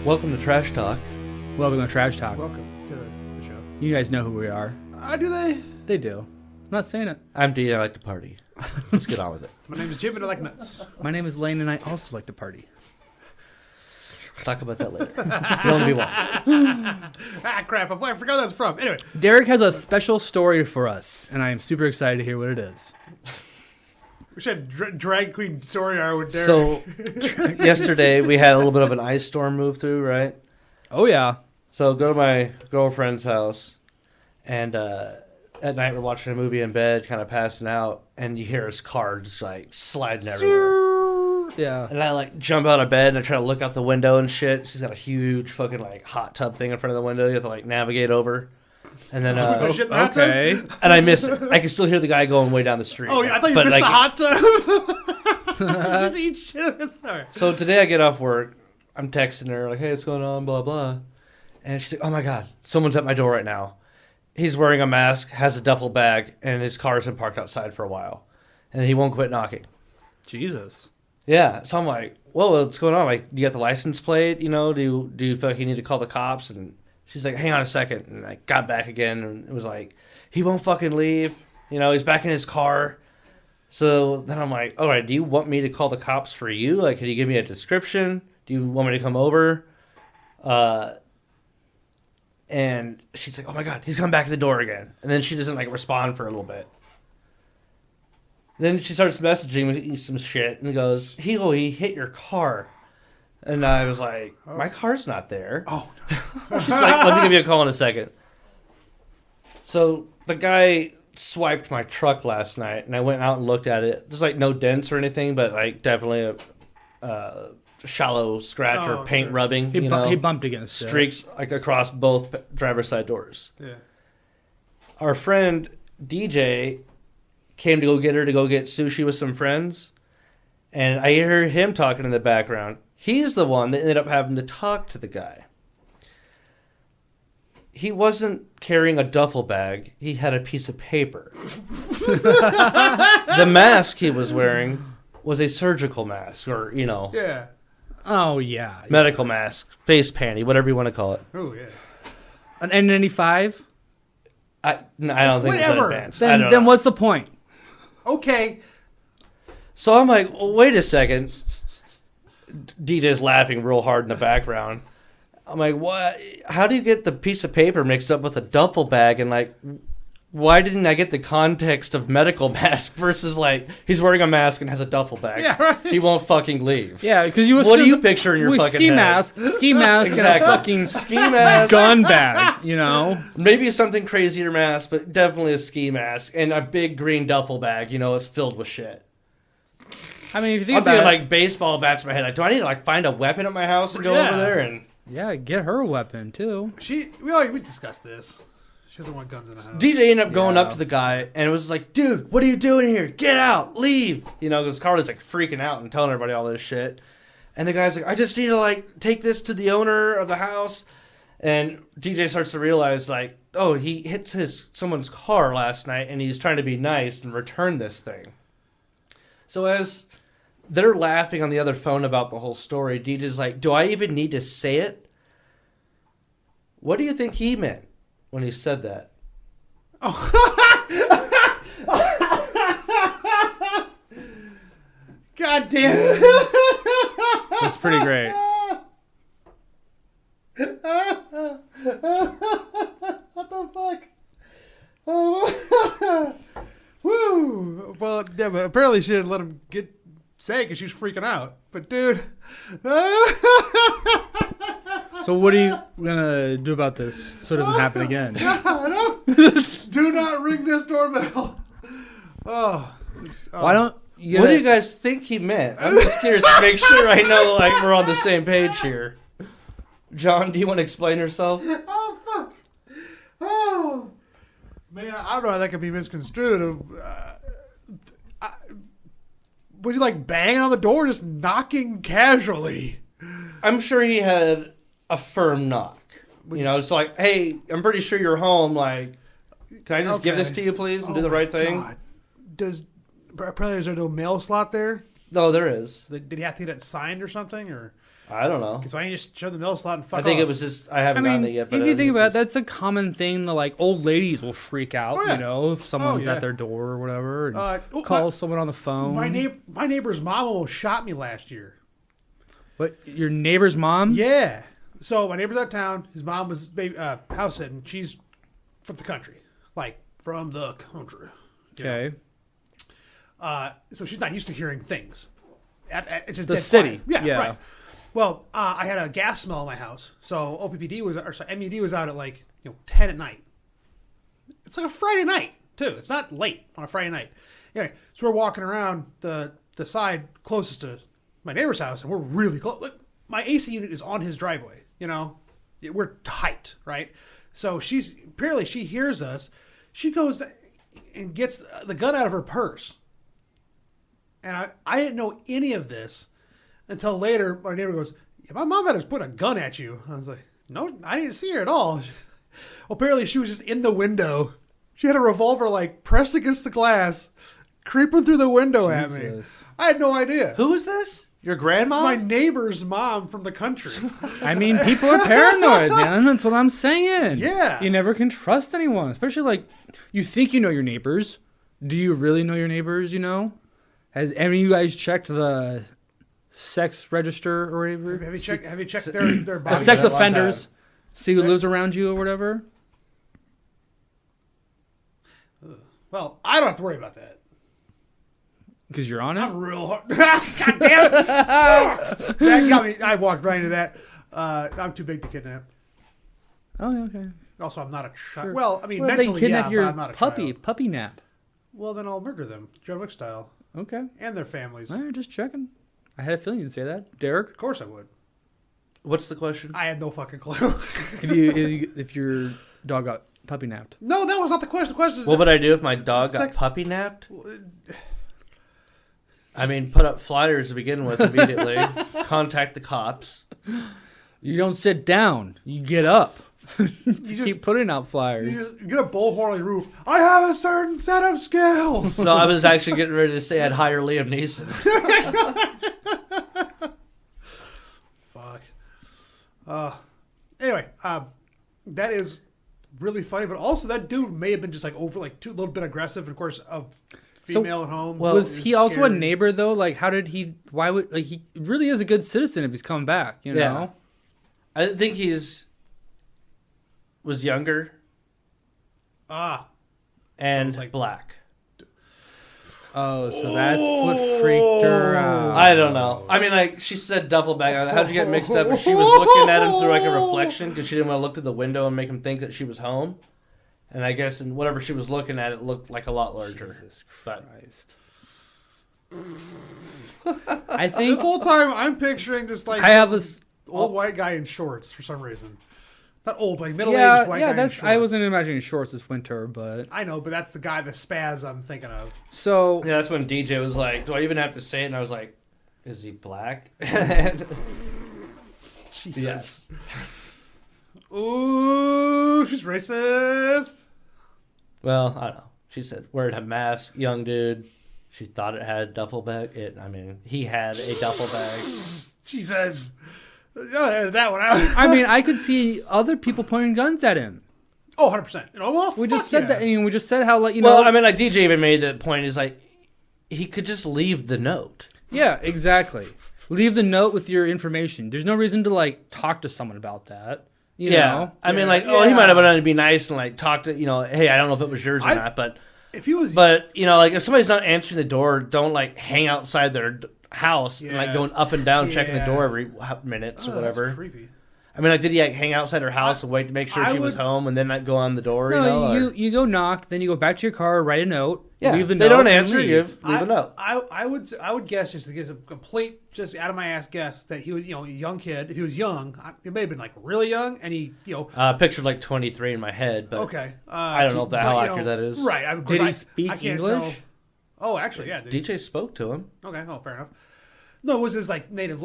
Welcome to Trash Talk. Welcome to Trash Talk. Welcome to the show. You guys know who we are. Do they? They do. I'm not saying it. I'm D. I like to party. Let's get on with it. My name is Jim and I like nuts. My name is Lane, and I also like to party. Talk about that later. You only be one. Crap. I forgot what that's from. Anyway. Derek has a special story for us, and I am super excited to hear what it is. We should drag queen story hour with Derek. So, yesterday we had a little bit of an ice storm move through, right? Oh, yeah. So, go to my girlfriend's house, and at night we're watching a movie in bed, kind of passing out, and you hear his car just like sliding everywhere. Yeah. And I like jump out of bed and I try to look out the window and shit. She's got a huge fucking like hot tub thing in front of the window. You have to like navigate over. And then Okay. and I miss it. I can still hear the guy going way down the street. Oh, yeah, I thought you But, missed like, the hot tub. Just eat shit. Sorry. So today I get off work. I'm texting her like, "Hey, what's going on?" Blah blah. And she's like, "Oh my god, someone's at my door right now. He's wearing a mask, has a duffel bag, and his car's been parked outside for a while, and he won't quit knocking." Jesus. Yeah. So I'm like, "Whoa, what's going on? Like, you got the license plate? You know, do you feel like you need to call the cops?" And she's like, "Hang on a second." And I got back again, and it was like, "He won't fucking leave. You know, he's back in his car." So then I'm like, "All right, do you want me to call the cops for you? Like, can you give me a description? Do you want me to come over?" And she's like, "Oh my god, he's come back to the door again." And then she doesn't like respond for a little bit. Then she starts messaging me some shit and goes, he hit your car." And I was like, "My car's not there." Oh, She's like, "Let me give you a call in a second." So the guy swiped my truck last night, and I went out and looked at it. There's like no dents or anything, but like definitely a shallow scratch or paint rubbing. He bumped against it. streaks like across both driver's side doors. yeah. Our friend DJ came to go get her to go get sushi with some friends, and I hear him talking in the background. He's the one that ended up having to talk to the guy. He wasn't carrying a duffel bag. He had a piece of paper. The mask he was wearing was a surgical mask, or, Yeah. Oh, yeah. medical mask, face panty, whatever you want to call it. Oh, yeah. An N95? I don't think it's Whatever. advanced. I don't Then know. what's the point? Okay. So I'm like, well, wait a second. DJ's laughing real hard in the background. I'm like, what? How do you get the piece of paper mixed up with a duffel bag? And like, why didn't I get the context of medical mask versus like he's wearing a mask and has a duffel bag? Yeah, right. He won't fucking leave. Yeah, because you What do assume- you picture in your with fucking ski head? mask, and a Exactly. fucking Ski mask. gun bag, you know? Maybe something crazier mask, but definitely a ski mask and a big green duffel bag. It's filled with shit. I mean, if you think I'm about thinking it, like baseball bats in my head. Like, do I need to like find a weapon at my house and go Yeah. over there and? yeah, get her a weapon, too. We discussed this. She doesn't want guns in the house. DJ ended up going Yeah. up to the guy and it was like, "Dude, what are you doing here? Get out, leave!" Because Carly's like freaking out and telling everybody all this shit. And the guy's like, "I just need to like take this to the owner of the house." And DJ starts to realize like, oh, he hit someone's car last night and he's trying to be nice and return this thing. So as they're laughing on the other phone about the whole story, DJ's like, "Do I even need to say it?" What do you think he meant when he said that? God damn it. That's pretty great. What the fuck? Oh. Woo! Well, yeah, but apparently she didn't let him say it because she was freaking out. But dude, So what are you going to do about this so it doesn't happen again? do not ring this doorbell. Oh, Why don't you What do you guys think he meant? I'm just curious to make sure I know like we're on the same page here. John, do you want to explain yourself? Oh fuck! Oh man, I don't know how that could be misconstrued. Was he like banging on the door, just knocking casually? I'm sure he had a firm knock. It's like, "Hey, I'm pretty sure you're home. Like, can I just give this to you, please, and do the right thing?" God. Is there no mail slot there? No, there is. Did he have to get it signed or something? Or I don't know. Because why don't you just show the mail slot and fuck I think off? it was just I haven't I gotten mean, it yet. But if you think about it, it's just- that's a common thing. That like old ladies will freak out, Oh, yeah. you know, if someone's yeah. at their door or whatever, and my- someone on the phone. My neighbor's mom almost shot me last year. What? Your neighbor's mom? Yeah. So my neighbor's out of town. His mom was house sitting. She's from the country, like from the country. you know. Okay. So she's not used to hearing things. It's just The dead city. quiet. Yeah. Right. Well, I had a gas smell in my house, so MED was out at 10 at night. It's like a Friday night too. It's not late on a Friday night. Anyway, so we're walking around the side closest to my neighbor's house, and we're really close. Like, my AC unit is on his driveway. We're tight, right? So she hears us. She goes and gets the gun out of her purse. And I didn't know any of this until later. My neighbor goes, yeah, my mom had us put a gun at you. I was like, no, I didn't see her at all. Apparently she was just in the window. She had a revolver pressed against the glass, creeping through the window at me. Jesus. I had no idea. Who is this? Your grandma? My neighbor's mom from the country. I mean, people are paranoid, man. That's what I'm saying. Yeah. You never can trust anyone, especially you think you know your neighbors. Do you really know your neighbors? Has any of you guys checked the sex register or whatever? Have you checked their body? Sex Been a long offenders. See who Sex- lives around you or whatever. Well, I don't have to worry about that. Because you're on it. I'm real hard. God damn it! That got me. I walked right into that. I'm too big to kidnap. Oh, yeah, okay. Also, I'm not a child. Sure. Well, I mean, What if they mentally, kidnap yeah, your but I'm not a child. puppy nap? Well, then I'll murder them, John Wick style, Okay. and their families. All right, just checking. I had a feeling you'd say that, Derek. Of course, I would. What's the question? I had no fucking clue. if your dog got puppy napped. No, that was not the question. The question is, What would I do if my dog got Sex- puppy napped? I mean, put up flyers to begin with immediately. Contact the cops. You don't sit down. You get up. you Keep putting out flyers. you get a bullhorn on your roof. I have a certain set of skills. No, I was actually getting ready to say I'd hire Liam Neeson. Fuck. Anyway, that is really funny, but also that dude may have been just over a little bit aggressive. And of course, a female at home. Was is he also a scared. neighbor though? How did he? Why would he really is a good citizen if he's coming back? You know. Yeah. I think was younger and So, black. Oh, so that's what freaked her out. I don't know. I mean, she said duffel bag. How'd you get mixed up? And she was looking at him through a reflection because she didn't want to look through the window and make him think that she was home. And I guess in whatever she was looking at, it looked like a lot larger. Jesus But Christ. I think This whole time, I'm picturing just I have this. old white guy in shorts for some reason. Not old, middle-aged Yeah, white guy in that's. shorts. I wasn't imagining shorts this winter, but I know, but that's the guy, the spaz I'm thinking of. so yeah, that's when DJ was like, "Do I even have to say it?" And I was like, "Is he black?" Jesus. Yes. Ooh, she's racist. Well, I don't know. She said, wearing a mask, young dude. She thought it had a duffel bag. He had a duffel bag. Jesus. Oh, that one out. I mean, I could see other people pointing guns at him. Oh, 100%. Well, We just fuck said yeah. that. We just said how Well, I mean, DJ even made the point. He's like, he could just leave the note. Yeah, exactly. Leave the note with your information. There's no reason to talk to someone about that. You know? I mean, Yeah. he might have wanted to be nice and talk to, hey, I don't know if it was yours or not, but If he was... if somebody's not answering the door, don't hang outside their house and Yeah. going up and down checking the Yeah. door every minutes or Oh, whatever. That's creepy. I mean, did he hang outside her house and wait to make sure she was home and then not go on the door? No, you go knock, then you go back to your car, write a note, yeah, leave the if note. they don't and answer, you leave. leave a note. I would guess, just to get a complete, just out of my ass guess, that he was, a young kid. If he was young, it may have been really young, and he, Pictured 23 in my head, but okay. I don't know how accurate that is. Right. Did he speak I can't English? tell. Oh, actually, yeah. DJ spoke to him. Okay. Oh, fair enough. No, it was his native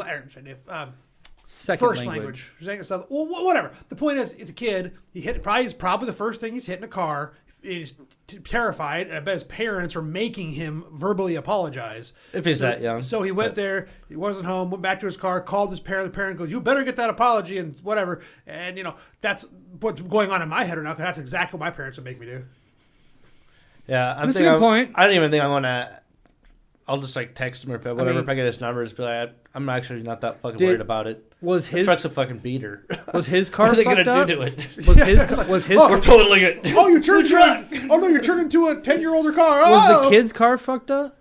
Second first language. Well, whatever. The point is, it's a kid. He's probably the first thing he's hit in a car. is terrified, and I bet his parents are making him verbally apologize. If he's that young. So he went there, he wasn't home, went back to his car, called his parent. The parent goes, "You better get that apology," and whatever. And, that's what's going on in my head right now, because that's exactly what my parents would make me do. Yeah, That's a good point. I don't even think I'm gonna. I'll just text him or whatever. If I get his number, just be like, I'm actually not that fucking worried about it. Was The his truck's a fucking beater. was his car What are they fucked gonna up? do to it? Was his We're totally good. Oh, you turned you turned into a 10-year-older car. Oh! was the kid's car fucked up?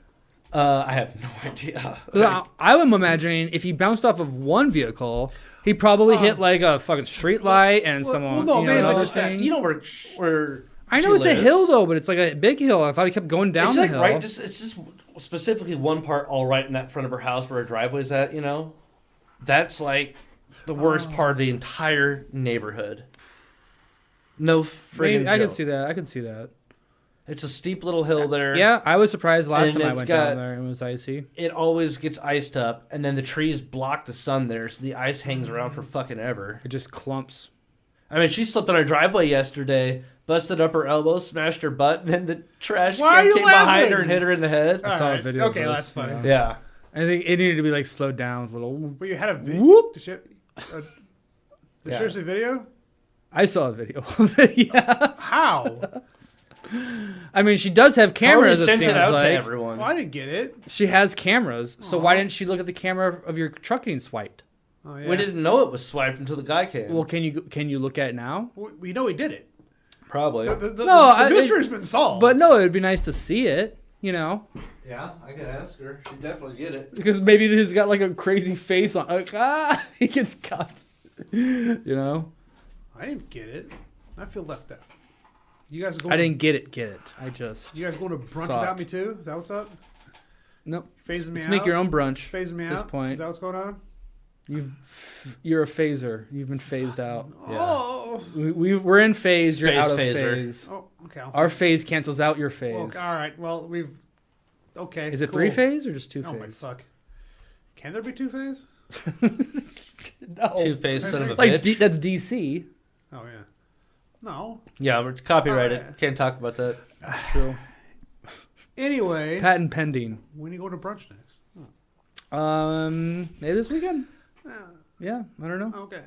I have no idea. 'Cause I'm imagining if he bounced off of one vehicle, he probably hit a fucking street light and someone. no, man, another but thing. You know where I know she it's a lives? hill though, but it's like a big hill. I thought he kept going down It's the like hill. right. It's just specifically one part all right in that front of her house where her driveway's at. That's like the worst part of the entire neighborhood. No friggin' Maybe, I joke. can see that. I can see that. It's a steep little hill there. Yeah, I was surprised last And time I it's went got- down there. It was icy. It always gets iced up, and then the trees block the sun there, so the ice hangs around for fucking ever. It just clumps. I mean, she slipped on her driveway yesterday, busted up her elbow, smashed her butt, and then the trash Why are can you came behind laughing? her and hit her in the head. I saw a Alright, video. okay, of this, that's funny. Yeah. I think it needed to be slowed down with a little. Well, you had a video. Whoop. The seriously video? I saw a video of it. Yeah. How? I mean, she does have cameras. Probably It sent seems it out to like everyone. Well, I didn't get it. she has cameras. So why didn't she look at the camera of your truck getting swiped? Oh, yeah. We didn't know it was swiped until the guy came. Well, can you look at it now? We know he did it. Probably. The mystery's been solved. But no, it'd be nice to see it. Yeah, I could ask her. She'd definitely get it. Because maybe he's got a crazy face on. He gets cuffed. I didn't get it. I feel left out. You guys are going. I didn't get it. I just. You guys going to brunch Sucked. without me too? Is that what's up? Nope. Phasing me Let's out. make your own brunch. Phasing me at this out. point. Is that what's going on? You're a phaser. You've been phased out. Oh. We're in phase. You're Space out of phaser. phase. Oh. Okay. Our phase cancels out your phase. Well, all right. Well, we've. Okay. Is it cool. 3 phase or just 2 Oh phase? my fuck. Can there be 2 phase? No. Two-faced son of a Like bitch. that's DC. Oh yeah. No. Yeah, we're copyrighted. Oh, yeah. Can't talk about that. True. Anyway, Patent pending. when you go to brunch next? Maybe this weekend. Yeah. Yeah, I don't know. Okay.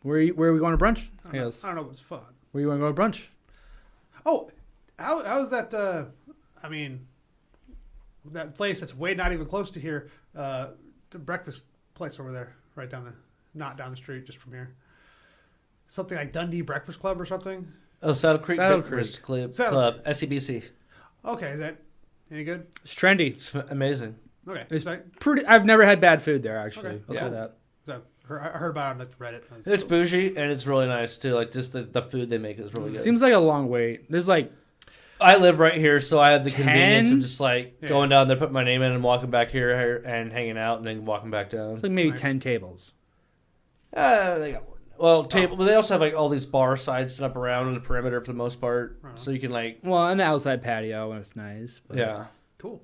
Where are we going to brunch? I don't know. Yes. I don't know what's fun. Where you want to go to brunch? Oh, how's that? I mean, that place that's way not even close to here. The breakfast place over there, right down not down the street, just from here. Something like Dundee Breakfast Club or something. Oh, Saddle Creek Saddle Breakfast Club, Saddle- SCBC. Okay, is that any good? It's trendy. It's amazing. Okay, It's is that, pretty. I've never had bad food there. Actually, Okay. I'll Yeah. say that. I heard about it on Reddit. It's bougie and it's really nice too. Like just the food they make is really good. Seems like a long wait. There's I live right here, so I have the 10? convenience of just Yeah. going down there, putting my name in, and walking back here and hanging out, and then walking back down. maybe Nice. 10 tables. They got table, but they also have all these bar sides set up around in the perimeter for the most part, so you can Well, an outside patio and it's nice. But yeah. Cool.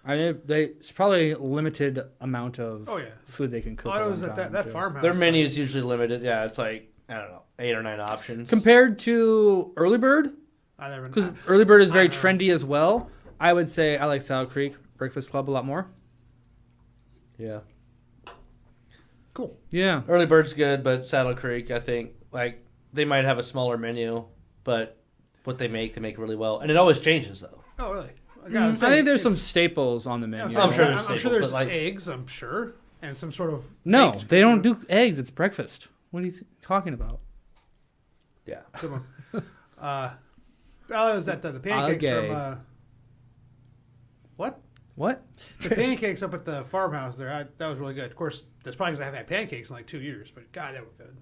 I mean, it's probably a limited amount of Oh yeah. food they can cook. I at was one at time, that too. farmhouse. Their menu is usually limited. Yeah, it's I don't know, 8 or 9 options. Compared to Early Bird, I never. because Early Bird is very I know. trendy as well. I would say I like Saddle Creek Breakfast Club a lot more. Yeah, Cool. Yeah. Early Bird's good, but Saddle Creek, I think, they might have a smaller menu, but what they make really well, and it always changes though. Oh really? I think there's some staples on the menu. I'm sure there's I'm sure staples, there's but, eggs. I'm sure, and some sort of. No, baked- they don't do eggs. It's breakfast. What are you talking about? Yeah, Good one. Was that the pancakes Okay. from? What? What? The pancakes up at the farmhouse there. That was really good. Of course, that's probably because I haven't had pancakes in like 2 years. But God, that was good.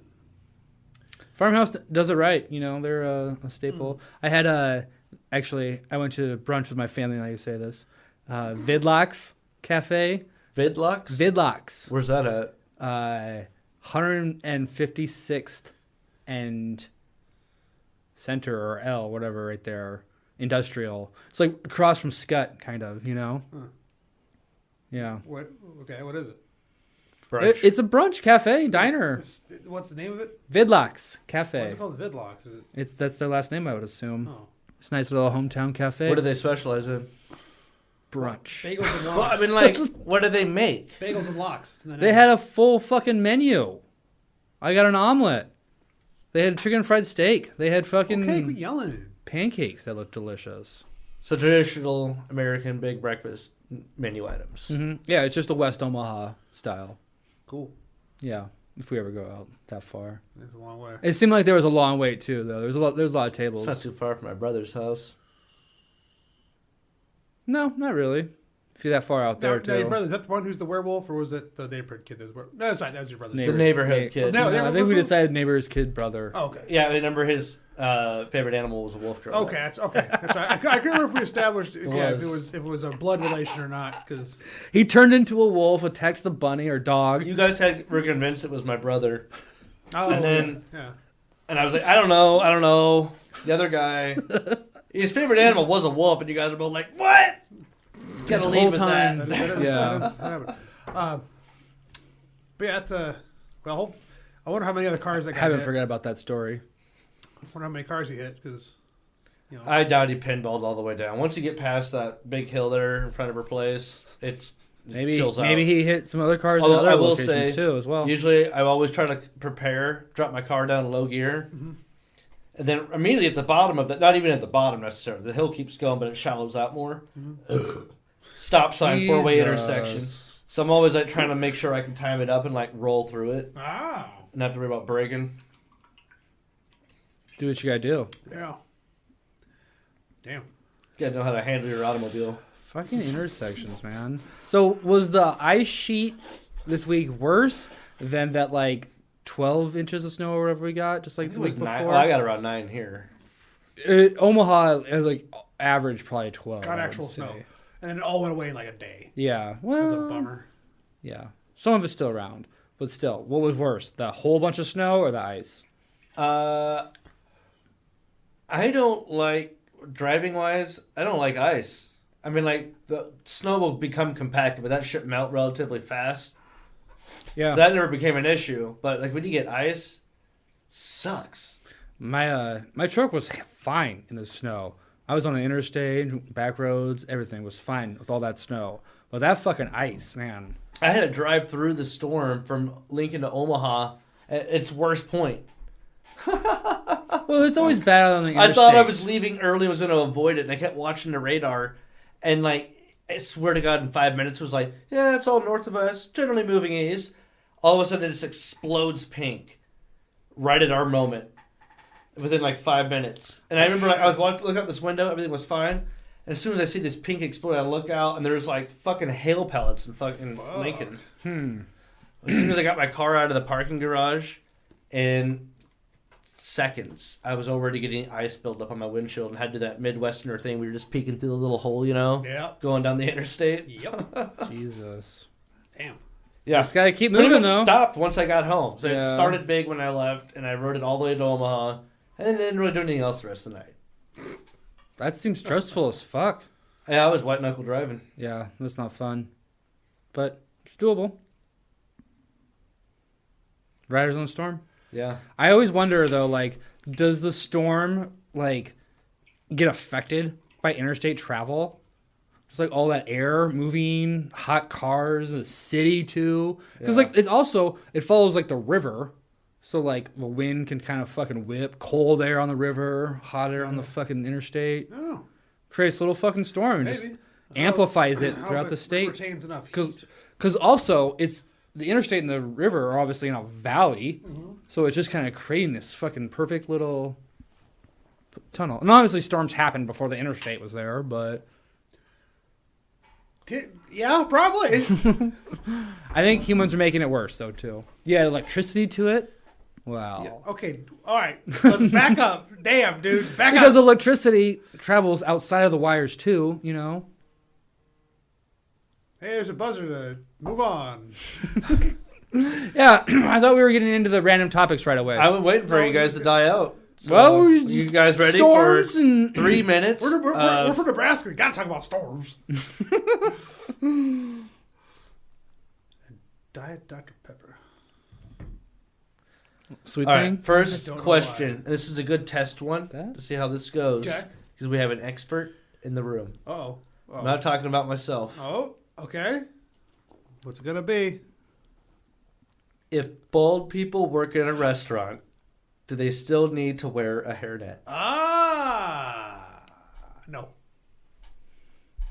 Farmhouse does it right. They're a staple. I had actually, I went to brunch with my family, and I say this. Vidlocks Cafe. Vidlocks. Vidlocks. Where's that at? 156th and Center or L, whatever, right there. Industrial. It's like across from Scut, kind of, Huh. Yeah. What? Okay, what is it? Brunch. It's a brunch cafe, diner. What's the name of it? Vidlocks What's Cafe. it called? The Vidlocks. Is it? That's their last name, I would assume. Oh. It's a nice little hometown cafe. What do they specialize in? Brunch. Bagels and Well, I lox. mean, like, what do they make? Bagels and lox. It's in the They name. had a full fucking menu. I got an omelet. They had chicken fried steak. They had fucking Okay, quit yelling. pancakes that looked delicious. So traditional American big breakfast menu items. Yeah, it's just a West Omaha style. Cool. Yeah, if we ever go out that far. It's a long way. It seemed like there was a long wait too, though. There's a lot of It's tables. not too far from my brother's house. No, not really. If you're that far out there, Now, your too. brother, is that the one who's the werewolf, or was it the neighborhood kid? No, that's right. That was your brother. Neighbor. The neighborhood Neighbor. kid. No, No, I think we decided neighbor's kid brother. Oh, okay. Yeah, I remember his favorite animal was a wolf girl. Okay, that's okay. That's right. I couldn't remember if we established if was. it was a blood relation or not. Because He turned into a wolf, attacked the bunny or dog. You guys were convinced it was my brother. and then- yeah. And I was like, I don't know. The other guy, his favorite animal was a wolf, and you guys are both like, what? Gotta This leave whole with time. that. Yeah. That happened. But yeah, well, I wonder how many other cars that I guy haven't hit. forgot about that story. I wonder how many cars he hit because, I doubt he pinballed all the way down. Once you get past that big hill there in front of her place, it Maybe chills out. he hit some other cars Although in other I will locations say, too as well. Usually, I always try to drop my car down in low gear. And then immediately at the bottom of that, not even at the bottom necessarily, the hill keeps going, but it shallows out more. Stop sign, four-way Jesus. intersection. So I'm always like trying to make sure I can time it up and like roll through it wow, and not have to worry about braking. Do what you gotta do. yeah, damn. You gotta know how to handle your automobile. Fucking intersections, man. So was the ice sheet this week worse than that like 12 inches of snow or whatever we got just like It the was week 9. before? Well, I got around 9 here. Omaha is like average probably 12. Got I would actual say. snow, and then it all went away in like a day. Yeah. It was a Well, bummer. yeah. Some of it's still around, but still, what was worse, the whole bunch of snow or the ice? I don't like, driving wise, I don't like ice. I mean, like, the snow will become compacted, but that shit melt relatively fast. Yeah. So that never became an issue. But, like, when you get ice, sucks. My truck was fine in the snow. I was on the interstate, back roads, everything was fine with all that snow. But that fucking ice, man. I had to drive through the storm from Lincoln to Omaha at its worst point. Well, it's always bad on the interstate. I thought I was leaving early, was going to avoid it, and I kept watching the radar. And, like, I swear to God, in 5 minutes, it was like, yeah, it's all north of us, generally moving east. All of a sudden, it just explodes pink right at our moment within, like, 5 minutes. And I remember, like, I was looking out this window, everything was fine. And as soon as I see this pink explode, I look out, and there's, like, fucking hail pellets in fucking Lincoln. As soon as I got my car out of the parking garage, in seconds, I was already getting ice built up on my windshield and had to do that Midwesterner thing. We were just peeking through the little hole, Yep. going down the interstate. Yep. Jesus. Damn. Yeah. Just gotta keep Pretty moving, much though. stopped once I got home. So it Yeah. started big when I left, and I rode it all the way to Omaha, and then didn't really do anything else the rest of the night. That seems stressful as fuck. Yeah, I was white knuckle driving. Yeah, that's not fun. But it's doable. Riders on the storm? Yeah. I always wonder, though, like, does the storm, like, get affected by interstate travel? Just, like, all that air moving, hot cars, the city, too. Because, Yeah. like, it's also, it follows, like, the river. So, like, the wind can kind of fucking whip cold air on the river, hot air on the fucking interstate. I don't know. Creates a little fucking storm and just Maybe. amplifies it How throughout if the it state. Retains enough Because heat. Because also, it's the interstate and the river are obviously in a valley, so it's just kind of creating this fucking perfect little tunnel. And obviously, storms happened before the interstate was there, but Yeah, probably. I think humans are making it worse, though, too. You add electricity to it. Wow. Okay, all right. Let's back up. Damn, dude. Back Because up. electricity travels outside of the wires, too, you know? Hey, there's a buzzer to move on. Yeah, I thought we were getting into the random topics right away. I was waiting for you guys to die out. So, well, we're you guys ready storms for and 3 minutes? We're from Nebraska. We gotta talk about storms. Diet Dr. Pepper. Sweet All thing. right, first I don't know question. This is a good test one That? to see how this goes. Okay. Because we have an expert in the room. Uh-oh. I'm not talking about myself. Oh, okay. What's it going to be? If bald people work in a restaurant, do they still need to wear a hairnet? No.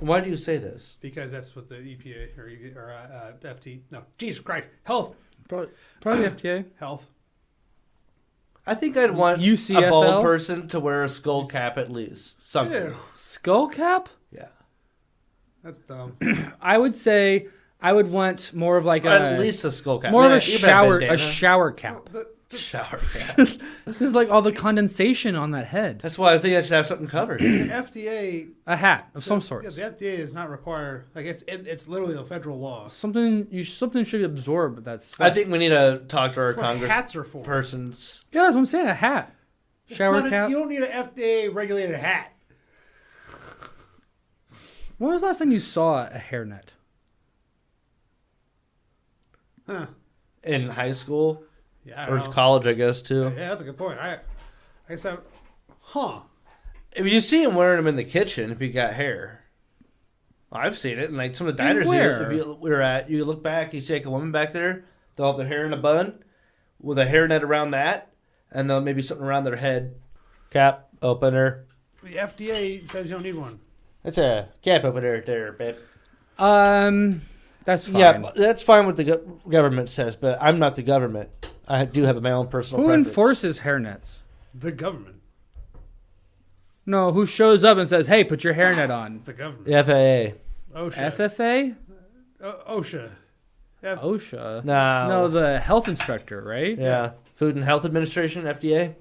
Why do you say this? Because that's what the EPA or FT. No, Jesus Christ. Health. Probably FTA. Health. I think I'd want UCFL? a bald person to wear a skull cap at least. Something. Ew. Skull cap? Yeah. That's dumb. I would say I would want more of like Or a at least a skull cap. more of Man, a even shower bandana. cap. Shower cap. Because like all the condensation on that head. That's why I think I should have something covered. The FDA. A hat of some sort. Yeah, the FDA does not require. Like it's literally a federal law. Something should absorb that I sweat. think we need to talk to our That's what Congress hats are for. persons. Yeah, that's what I'm saying. A hat. It's Shower not cap. You don't need an FDA regulated hat. When was the last time you saw a hairnet? Huh. In high school Yeah. I or don't know. college, I guess, too. Yeah, that's a good point. I guess I. Huh. If you see him wearing them in the kitchen, if you got hair. I've seen it. And like some of the And diners where? we're at, you look back, you see like a woman back there, they'll have their hair in a bun with a hairnet around that, and they'll maybe something around their head. Cap opener. The FDA says you don't need one. That's a cap opener there, babe. That's fine. Yeah, that's fine what the government says, but I'm not the government. I do have my own personal Who preference. enforces hairnets? The government. No, who shows up and says, "Hey, put your hairnet on"? The government. The FAA. OSHA. FFA? OSHA. OSHA? No. No, the health inspector, right? Yeah. Food and Health Administration, FDA.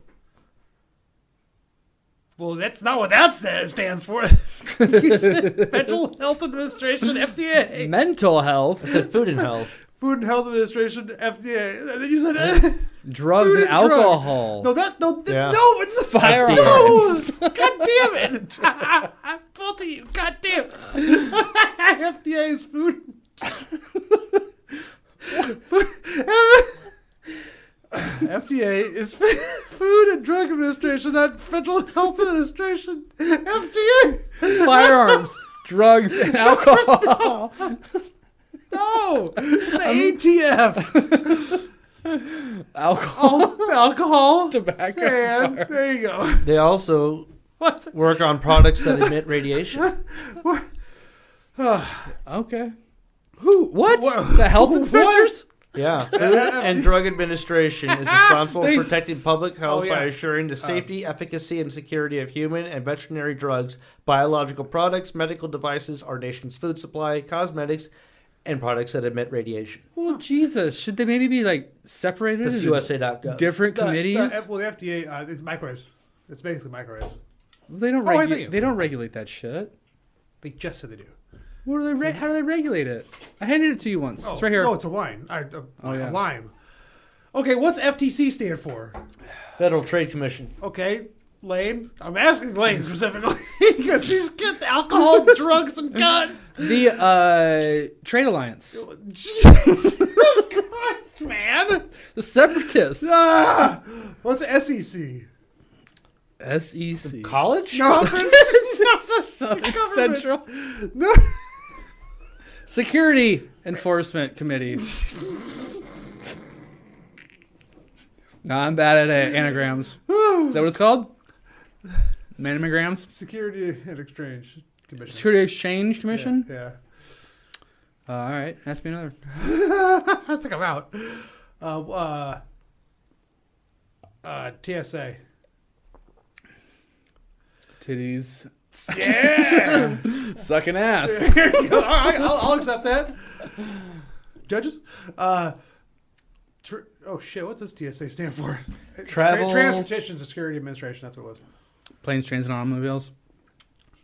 Well, that's not what that stands for. You said Federal Health Administration, FDA. Mental health, I said Food and Health. Food and Health Administration, FDA. And then you said drugs, Food and and drug. alcohol. no, that no, Yeah. no, it's the Firearms. No, God damn it! Both of you, God damn it! FDA is food. FDA is Food and Drug Administration, not Federal Health Administration. FDA. Firearms, drugs, and alcohol. No, it's ATF. Alcohol, Alcohol, tobacco, and fire. there you go. They also What? work on products that emit radiation. Okay. Who? What? What? The health What? inspectors? Yeah. Food and Drug Administration is responsible They- for protecting public health Oh, yeah. by assuring the safety, efficacy, and security of human and veterinary drugs, biological products, medical devices, our nation's food supply, cosmetics, and products that emit radiation. Well, Jesus, should they maybe be like separated? This is into USA.gov. different committees? The FDA, it's microwaves. It's basically microwaves. They don't. Oh, I think- They don't regulate that shit. They just said they do. What do they? How do they regulate it? I handed it to you once. It's right here. Oh, it's a wine. yeah. A lime. Okay, what's FTC stand for? Federal Trade Commission. Okay, Lane. I'm asking Lane specifically because she's got alcohol, drugs, and guns. The Trade Alliance. Jesus Christ, man. The Separatists. Ah, what's SEC? SEC. College? No, Central no. Security Enforcement Committee. No, I'm bad at anagrams. Is that what it's called? Mamograms? Security and Exchange Commission. Security Exchange Commission? Yeah. All right, ask me another. I think I'm out. TSA. Titties. Yeah. Sucking ass. Here you go. All right, I'll accept that. Judges. Oh shit! What does TSA stand for? Travel- Transportation Security Administration. That's what it was. Planes, trains, and automobiles.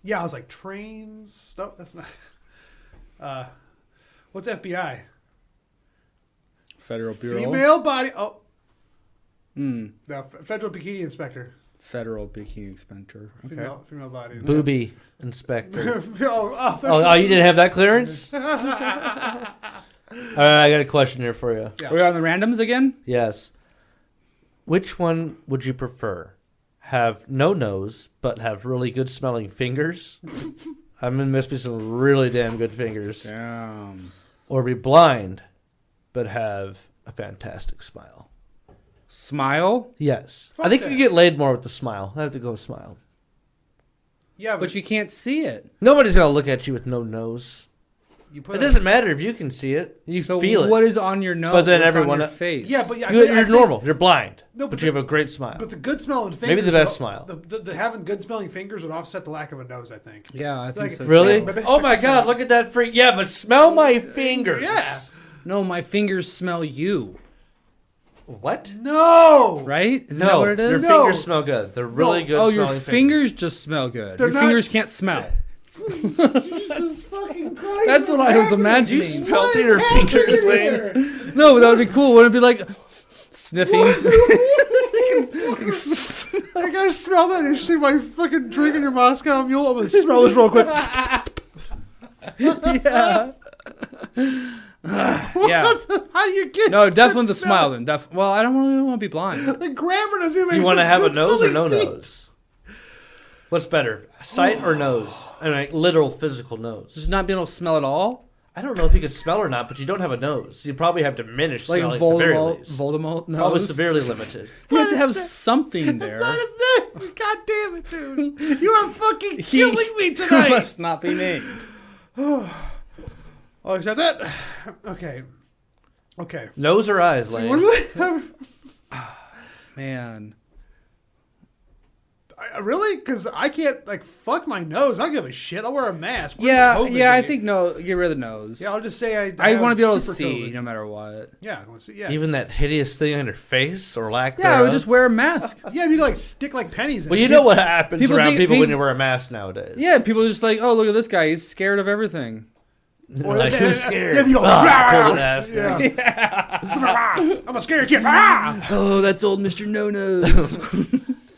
Yeah, I was like trains. No, that's not. What's FBI? Federal Bureau. Female body. Oh, Mm, no, Federal Bikini Inspector. Federal Bikini Inspector. Okay. Female body. Booby Inspector. Oh, Oh, you didn't have that clearance? I right, I got a question here for you. Yeah. We're on the randoms again? Yes. Which one would you prefer? Have no nose, but have really good smelling fingers? I mean, must be some really damn good fingers. Damn. Or be blind, but have a fantastic smile. Smile? Yes. Fuck I think that. you get laid more with the smile. I have to go with smile. Yeah, But you can't see it. Nobody's going to look at you with no nose. you put It doesn't matter if you can see it. You So feel it. what is on your nose? But then What's everyone- on your face. Yeah, but yeah, You're, I you're think- normal. You're blind. No, but but you have a great smile. But the good smelling fingers, Maybe the best would- smile. The having good smelling fingers would offset the lack of a nose. I think. Yeah, I think Like, so. Really? Yeah, but- Oh my God! Look at that freak. Yeah, but smell my fingers. Yeah. No, my fingers smell you. What? No. Right? Isn't that No, what it is? your No. fingers smell good. They're really No. good. Oh, your smelling fingers just smell good. They're Your not- fingers can't smell. Jesus fucking Christ! That's what I was imagining. You smelled your fingers, Lane. here? No, but that would be cool. Wouldn't it be like sniffing? I gotta smell that. You see my fucking drink in your Moscow Mule. I'm gonna smell this real quick. Yeah. Yeah. How do you get? No, definitely good the smile then. Well, I don't really want to be blind. The grammar doesn't even make You want to some have a good nose or smelling no feet. nose? What's better, sight or nose? I mean, like, literal physical nose. Just not being able to smell at all? I don't know if you can smell or not, but you don't have a nose. You probably have diminished Like smelling at the very Voldemort, least. Voldemort nose? Probably severely limited. You have to have something there. That's not his name. God damn it, dude! You are fucking killing me Who tonight. must not be named. I'll accept that. Okay. Okay. Nose or eyes, What Lane? do I have? Man. Really? Because I can't, like, fuck my nose. I don't give a shit. I'll wear a mask. We're in Yeah, COVID, yeah, I dude. think no. Get rid of the nose. Yeah, I'll just say I have want to be able to super see COVID. no matter what. Yeah, I want to see. Yeah. Even that hideous thing on your face or lack Yeah, I would thereof? just wear a mask. Yeah, you like stick like pennies in Well, it. you know what happens people around think- people when people- you wear a mask nowadays. Yeah, people are just like, oh, look at this guy. He's scared of everything. Or Like, they- who's scared? Yeah, you go, Ah, "Rah!" pull an ass down. Yeah. I'm a scared kid. Ah! Oh, that's old Mr. No Nose.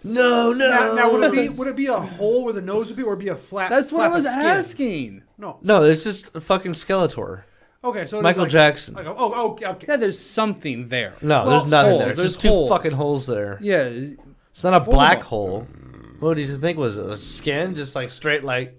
No, Now, would it be a hole where the nose would be, or would it be a flat? That's what I flap of was skin? asking. No. No, it's just a fucking Skeletor. Okay, so it's Michael like, Jackson. Like, okay. Yeah, there's something there. No, Well, there's nothing holes. there. There's Just two holes. fucking holes there. Yeah. It's not a black Voldemort. hole. What did you think was it? A skin? Just like straight, like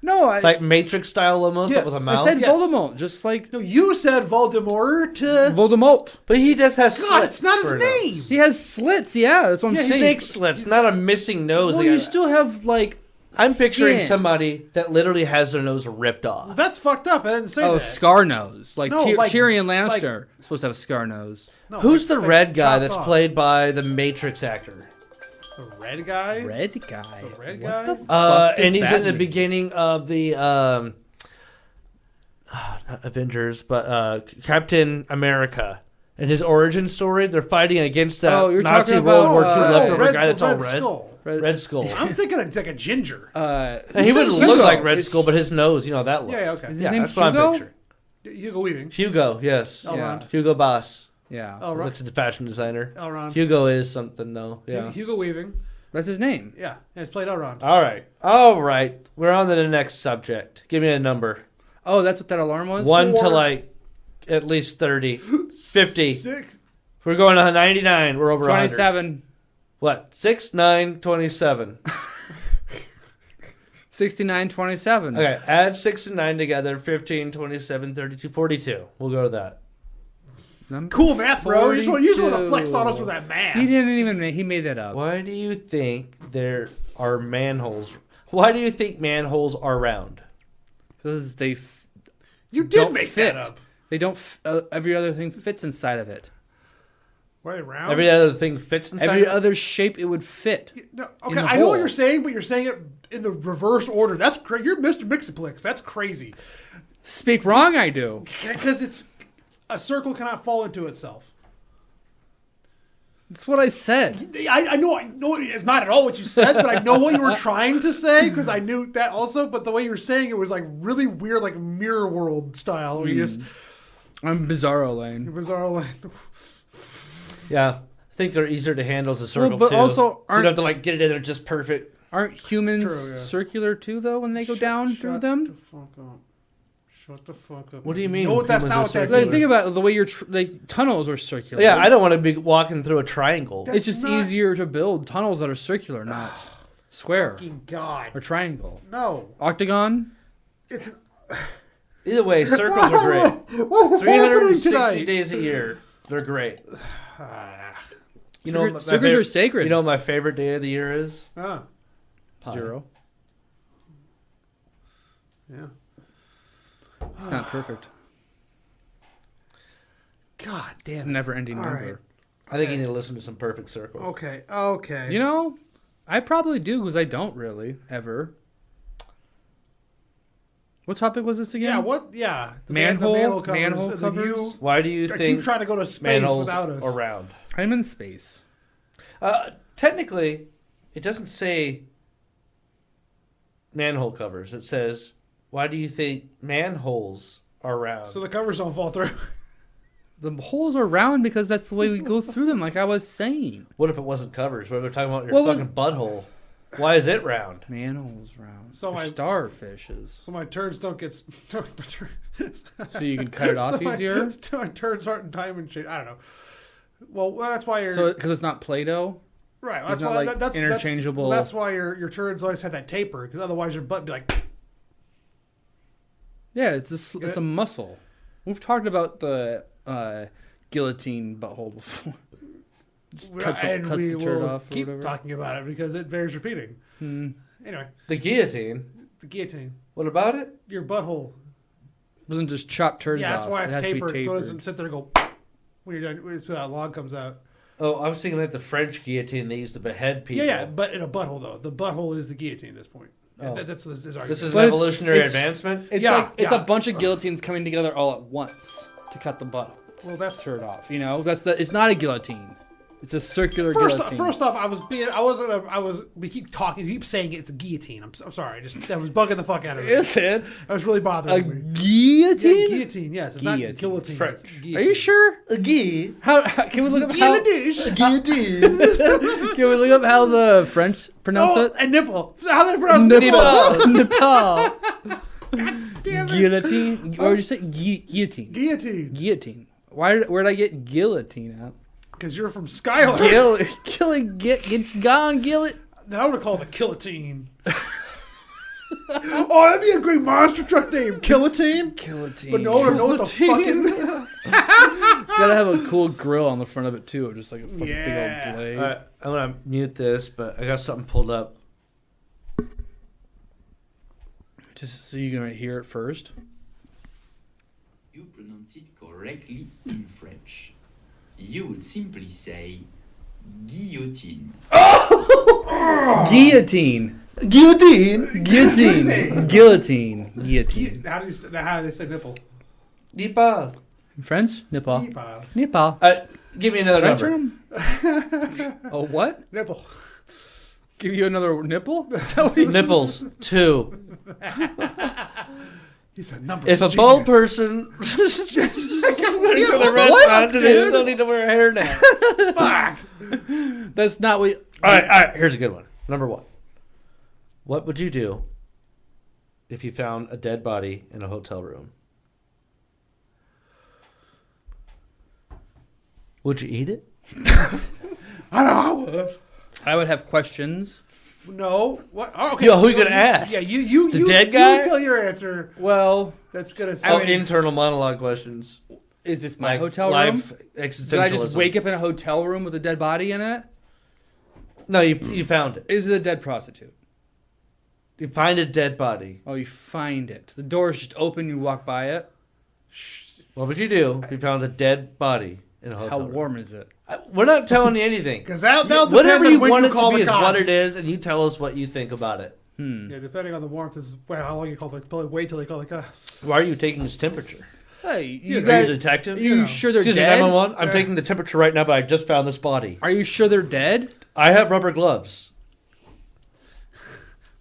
No, like Matrix style almost, Yes. with a I I mouth. said Yes. Voldemort, just like No, you said Voldemort. Voldemort. But he just has God, slits. it's not his for a nose. name. He has slits. Yeah, that's what I'm Yeah, saying. Snake slits, not a missing nose. Well, Like you a- still have like. I'm picturing skin. somebody that literally has their nose ripped off. That's fucked up. I didn't say Oh, that. scar nose. Like, No, like- Tyrion Lannister is supposed to have a scar nose. No, Who's like- the like red guy chopped that's off. played by the Matrix actor? The red guy. Red guy. The red What guy? the fuck does And he's that in the mean? beginning of the not Avengers, but Captain America. And his origin story, they're fighting against that Oh, you're Nazi talking World about, War II leftover red, guy that's the all red red. skull. Red Skull. I'm thinking of like a ginger. And he You said wouldn't look Hugo. like Red It's- Skull, but his nose, you know, that look. Yeah, okay. Is his Yeah, name that's what Hugo? I'm picturing. Hugo Weaving. Hugo, yes. Elrond. Hugo Boss. Yeah. Elrond. That's a fashion designer. Elrond. Hugo is something, though. Yeah. Hugo Weaving. That's his name. Yeah, and it's played Elrond. All right. All right. We're on to the next subject. Give me a number. Oh, that's what that alarm was? 1 to Four. like at least 30. 50. 6. We're going to 99. We're over 100. 27. What? 6, 9, 27. 69, 27. Okay. Add 6 and 9 together. 15, 27, 32, 42. We'll go with that. Cool math, bro. You just want to 42. flex on us with that math. He didn't even, he made that up. Why do you think there are manholes? Why do you think manholes are round? Because they You did don't make fit. that up. They don't, every other thing fits inside of it. Were they round? Every other thing fits inside. Every it? other shape it would fit. No, in okay, the I know what hole. you're saying, but you're saying it in the reverse order. That's crazy. You're Mr. Mixaplex. That's crazy. Speak wrong, I do. Because it's a circle cannot fall into itself. That's what I said. I know it's not at all what you said, but I know what you were trying to say because I knew that also. But the way you were saying it was like really weird, like Mirror World style. Where you just I'm Bizarro Lane. bizarre like. Yeah. I think they're easier to handle as a circle, but too. also So you aren't- don't have to, like, get it in there just perfect. Aren't humans True, yeah. circular too, though, when they go down through Shut them? the fuck up. Shut the fuck up. What do you mean? No, that's humans not are what that circular? Like, think about the way your tunnels are circular. Yeah, I don't want to be walking through a triangle. That's It's just not- easier to build tunnels that are circular, not square Fucking God. or triangle. No. Octagon. It's Either way, circles are great. What is happening 360 tonight? days a year, they're great. You know, Circles are sacred. You know what my favorite day of the year is? Ah, Pie. 0. yeah. It's not perfect. God It's damn a it. never-ending All number. right. I think you need to listen to some Perfect Circle. Okay. You know, I probably do because I don't really ever. What topic was this again? Yeah, what? Yeah. The Manhole- manhole covers. manhole and then covers? You Why do you keep think trying to go to space manholes without us. are round? I'm in space. Technically, it doesn't say manhole covers. It says, why do you think manholes are round? So the covers don't fall through. The holes are round because that's the way we go through them, like I was saying. What if it wasn't covers? What if we're talking about your What was- fucking butthole? Why is it round? Manholes round. So Or I- starfishes. So my turds don't get. So you can cut it off so easier? My turds aren't in diamond shape. I don't know. Well, that's why you're. So because it's not Play-Doh? right. it's That's not why like that's interchangeable- That's why your turds always have that taper, because otherwise your butt would be like. Yeah, it's a muscle. We've talked about the guillotine butthole before. Just cuts and the we turd will off or keep whatever. talking about it because it bears repeating. Anyway, The guillotine. the guillotine, What about it? your butthole. Doesn't just chop turds Yeah, off. that's why it's it has to be tapered, so it doesn't sit there and go when you're done. When that log comes out. Oh, I was thinking like the French guillotine they used to behead people. Yeah, but in a butthole though. The butthole is the guillotine at this point. Oh. That's what this argument. This is But an it's- evolutionary it's- advancement. It's Yeah, like it's yeah. a bunch of guillotines coming together all at once to cut the butt well, that's turd off. You know, it's not a guillotine. It's a circular guillotine. First off, we keep talking, we keep saying it's a guillotine. I'm sorry, that was bugging the fuck out of me. Is it That was really a bothering me. guillotine? Yeah, guillotine, yes. It's Guillotine. not guillotine. French. It's guillotine. Are you sure? A guy. How can we look up how? Guillotine. Guillotine. Can we look up how the French pronounce Oh, it? and nipple. How do they pronounce nipple? Nepal. Damn it. Guillotine. Or you say guillotine? Guillotine. Guillotine. Where'd I get guillotine at? Because you're from Skylar. Get gone, Gillet. Then I would have called it Killotine. Oh, that'd be a great monster truck name. Killotine? Guillotine. But no one would know what the fucking... It's gotta have a cool grill on the front of it too, just like a fucking Yeah. big old blade. All right, I'm gonna mute this, but I got something pulled up. Just so you can hear it first. You pronounce it correctly in French. You would simply say guillotine. Guillotine. Guillotine. Guillotine. Guillotine. Guillotine. How do they say nipple? Nipa. In French? Nipple. Nipple. Nipple. Give me another French number. term? Oh, what? Nipple. Give you another nipple? Is that what he Nipples. 2. He said number. If a bald person works at a restaurant, do they still need to wear a hairnet? Fuck. That's not what... All right. Here's a good one. Number 1. What would you do if you found a dead body in a hotel room? Would you eat it? I know. I would have questions. No. What? Oh, okay. Yo, who you gonna ask? Yeah, you. The you, dead you guy? tell your answer. Well, That's gonna. Oh, Sound, internal monologue questions. is this my Like hotel room? life Did existentialism. I just wake up in a hotel room with a dead body in it? No, you found it. Is it a dead prostitute? You find a dead body. Oh, you find it. The door's just open, you walk by it. What would you do if you found a dead body in a hotel How room? warm is it? We're not telling you anything. because that'll depend Whatever on you when want you it call to be the is what cops. it is, and you tell us what you think about it. Yeah, depending on the warmth is how long you call the. Probably wait till they call the cops. Why are you taking his temperature? Hey, you Are you guys, a detective? are you sure they're Excuse me, dead? 911. I'm taking the temperature right now, but I just found this body. Are you sure they're dead? I have rubber gloves.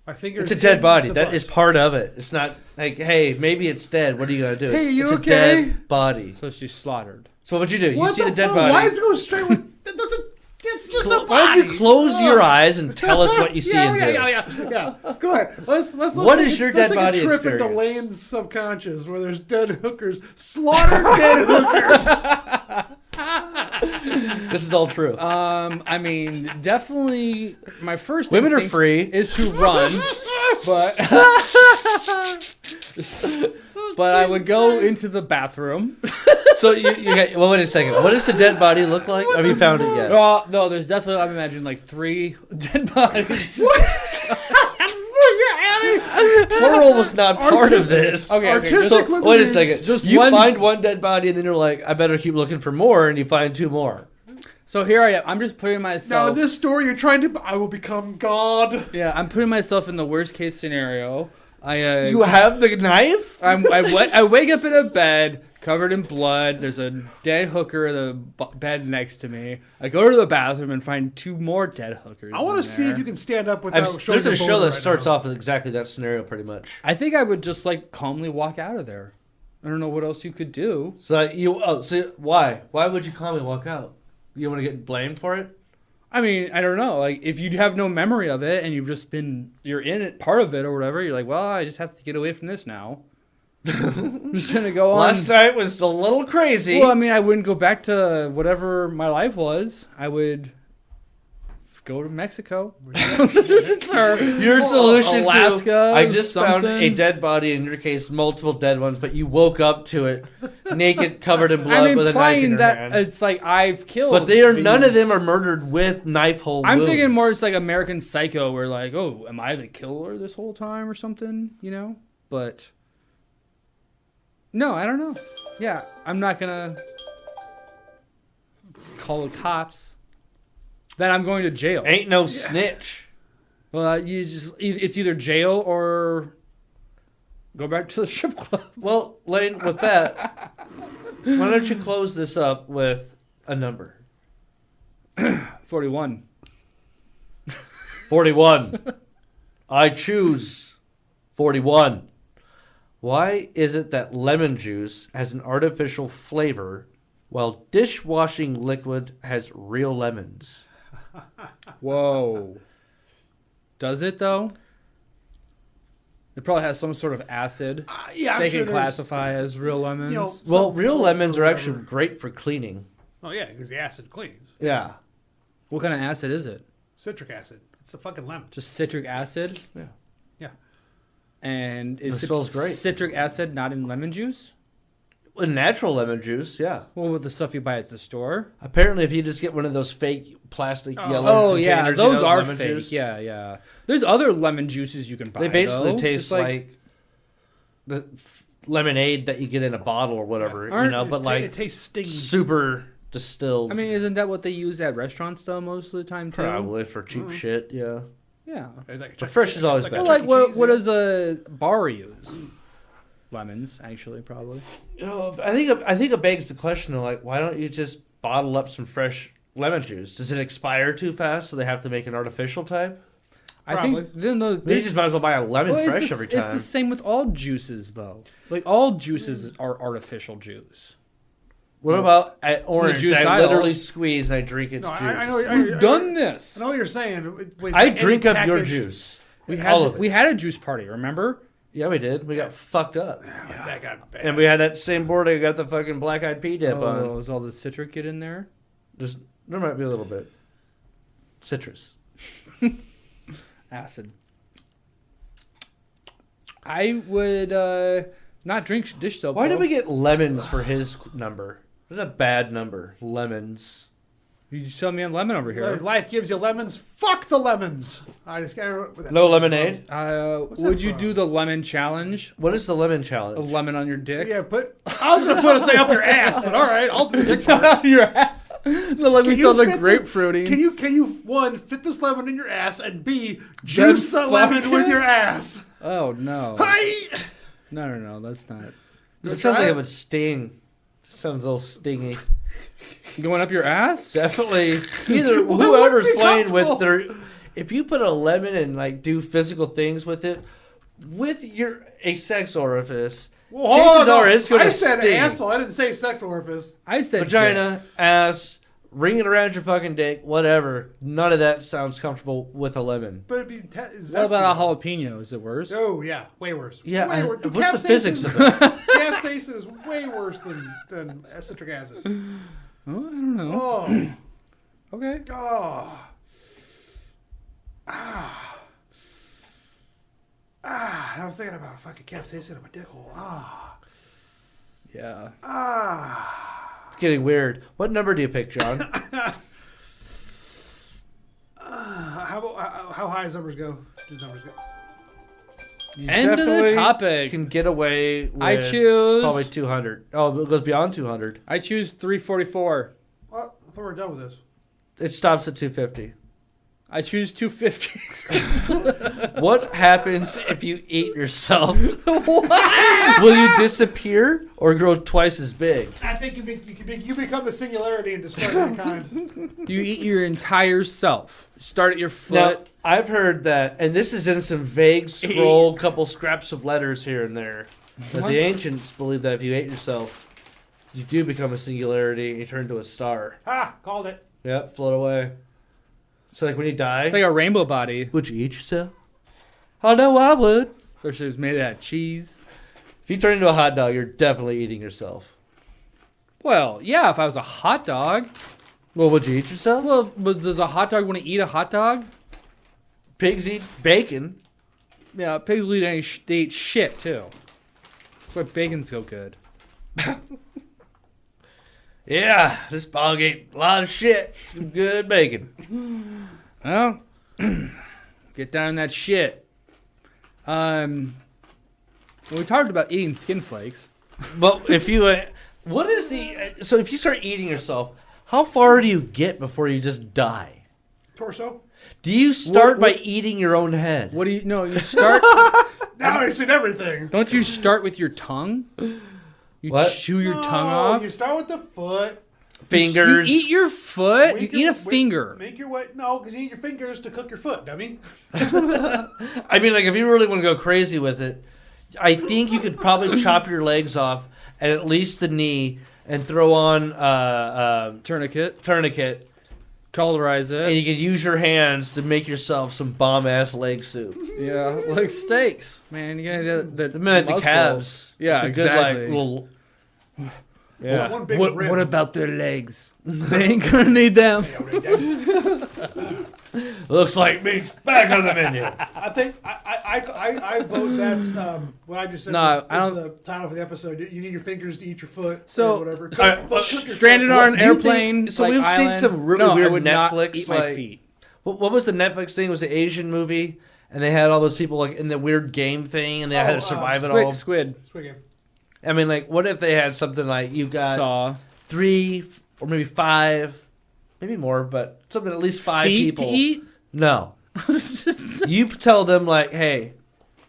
My fingers. It's a dead in body. the That butt. is part of it. It's not like, hey, maybe it's dead. What are you gonna do? Hey, you it's okay? a dead body. So she's slaughtered. So what would you do? What You see the the dead fuck? body. Why is it going straight with? That doesn't. It's just why don't you close your eyes and tell us what you see and do? Yeah. Go ahead. Let's What is your dead body Let's take a trip into experience? Lane's subconscious where there's dead hookers, slaughtered dead hookers. This is all true. I mean, definitely my first Women are instinct free. is to run, but but I would go into the bathroom. So you got, well, wait a second. What does the dead body look like? Have you found it yet? Oh, no, there's definitely, I'm imagining like 3 dead bodies. Plural was not part of this. Okay, Artistic just, Wait a liberties. second. Just you one- find one dead body and then you're like, I better keep looking for more, and you find 2 more. so here I am. I'm just putting Now myself. in this story, you're trying to. I will become God. Yeah, I'm putting myself in the worst case scenario. You have the knife? I wake up in a bed covered in blood. There's a dead hooker in the bed next to me. I go to the bathroom and find 2 more dead hookers. I want to see if you can stand up without showing There's a your show boner that right starts now. off with exactly that scenario, pretty much. I think I would just like calmly walk out of there. I don't know what else you could do. So why? Why would you calmly walk out? You want to get blamed for it? I mean, I don't know. Like, if you have no memory of it and you're in it, part of it or whatever, you're like, well, I just have to get away from this now. I'm just gonna go on. Last night was a little crazy. Well, I mean, I wouldn't go back to whatever my life was. I would go to Mexico. Your solution Alaska, to I just found something. a dead body, in your case multiple dead ones, but you woke up to it naked, covered in blood I'm with a knife in implying your that hand. it's like I've killed. But none of these. them are murdered with knife hole I'm wounds. thinking more it's like American Psycho, where like, oh, am I the killer this whole time or something? You know? But no, I don't know. Yeah, I'm not gonna call the cops. Then I'm going to jail. Ain't no snitch. Well, it's either jail or go back to the strip club. Well, Lane, with that, why don't you close this up with a number? 41. 41. I choose 41. Why is it that lemon juice has an artificial flavor while dishwashing liquid has real lemons? Whoa. Does it though? It probably has some sort of acid Yeah, I'm they sure can there's- classify as real lemons. you know, Well, some real salt lemons or are whatever. actually great for cleaning. Oh yeah, because the acid cleans. Yeah. What kind of acid is it? Citric acid. It's a fucking lemon. Just citric acid? Yeah. Yeah. And is It smells great. citric acid not in lemon juice? With natural lemon juice, yeah. Well, with the stuff you buy at the store. Apparently, if you just get one of those fake plastic yellow Oh yeah, containers, those are lemon fake. juice, Yeah. There's other lemon juices you can buy. they basically though. taste Just like the lemonade that you get in a bottle or whatever, but like it tastes stingy. super distilled. I mean, isn't that what they use at restaurants though most of the time too? probably for cheap shit, yeah. Yeah. It's like But fresh is always like better. Well, like Chuck E. Cheese, what yeah. does a bar use? Lemons, actually, probably. I think it begs the question of like, why don't you just bottle up some fresh lemon juice? Does it expire too fast, so they have to make an artificial type? I Probably. think then the Then you just might as well buy a lemon fresh every It's time. the same with all juices though. Like all juices are artificial juice. What about at orange? juice I aisle. literally squeeze and I drink its No, juice. I know. We've done this. I know what you're saying. Wait, I any drink up your packaged- juice. We All had of we it. had a juice party, remember? Yeah, we did. We got fucked up. That got bad. And we had that same board I got the fucking black eyed pea dip on. Oh, is all the citric get in there? There might be a little bit. Citrus. Acid. I would not drink dish soap. Why did though. we get lemons for his number? That's a bad number. Lemons. You just tell me I'm lemon over here. Life gives you lemons. Fuck the lemons. I just can't. No lemonade? Would that you from? do the lemon challenge? What is the lemon A challenge? lemon on your dick? Yeah, I was gonna put a say up your ass, but all right, I'll do the dick part. Your ass. Like we Can saw you the fit grapefruiting. Can you one fit this lemon in your ass and B juice the fuck lemon with it. your ass? Oh no. Hi. No, that's not. It sounds like try it it? would sting. Sounds a little stingy. Going up your ass? Definitely. Either What whoever's would be playing with comfortable? their. If you put a lemon and like do physical things with it, with a sex orifice, Well, hold chances on, are it's going I to said sting. asshole. I didn't say sex orifice. I said Vagina, ass, ring it around your fucking dick, whatever. None of that sounds comfortable with a lemon. But it'd be What about a jalapeno? Is it worse? Oh yeah, way worse. Yeah, way worse. what's the physics of that? Capsaicin is way worse than citric acid. Oh, I don't know. Oh, Okay. oh, I'm thinking about fucking capsaicin in my dick hole. Yeah. It's getting weird. What number do you pick, John? How high does numbers go? Do numbers go? You End of the definitely topic. Can get away with I choose. probably 200. Oh, it goes beyond 200. I choose 344. Well, I thought we were done with this. It stops at 250. I choose 250. What happens if you eat yourself? Will you disappear or grow twice as big? I think you become the singularity and destroy mankind. You eat your entire self. Start at your Now, foot. I've heard that, and this is in some vague scroll, couple scraps of letters here and there, that the ancients believed that if you ate yourself, you do become a singularity and you turn into a star. Ha! Called it. Yep, float away. So, like, when you die, It's like a rainbow body. would you eat yourself? Oh, no, I would. Especially if it was made out of cheese. If you turn into a hot dog, you're definitely eating yourself. Well, yeah, if I was a hot dog. Well, would you eat yourself? Well, does a hot dog want to eat a hot dog? Pigs eat bacon. Yeah, pigs will eat they eat shit, too. That's why bacon's so good. Yeah, this bog ate a lot of shit. Some good bacon. Well, get down on that shit. We talked about eating skin flakes. But if you, what is the, so if you start eating yourself, how far do you get before you just die? Torso. Do you start What- by eating your own head? What do you? No, you start. Now I've seen everything. Don't you start with your tongue? You What? chew your No, tongue off. You start with the foot. Fingers. You eat your foot. Make You your- eat a finger. Make your way. No, because you eat your fingers to cook your foot, dummy. I mean, like, if you really want to go crazy with it, I think you could probably chop your legs off at least the knee and throw on Tourniquet. tourniquet, Cauterize and it. you could use your hands to make yourself some bomb-ass leg soup. Yeah, like steaks, man. You gotta the The minute the muscle. calves. Yeah, it's a exactly. good, like, little... Yeah. One big What, rib. what about their legs? They ain't gonna need them. Looks like meat's back on the menu. I think I vote that's what I just said. No, is I don't- the title for the episode. You need your fingers to eat your foot. So, or whatever. Stranded on an do you airplane. think- so like we've seen island. some really No, I weird would not Netflix, eat my like- feet. What was the Netflix thing? It was the Asian movie, and they had all those people like in the weird game thing, and they had to survive it all. Squid. I mean, like, what if they had something like you've got Saw. 3 or maybe 5, maybe more, but something at least 5 Feet people. to eat. No, you tell them like, hey,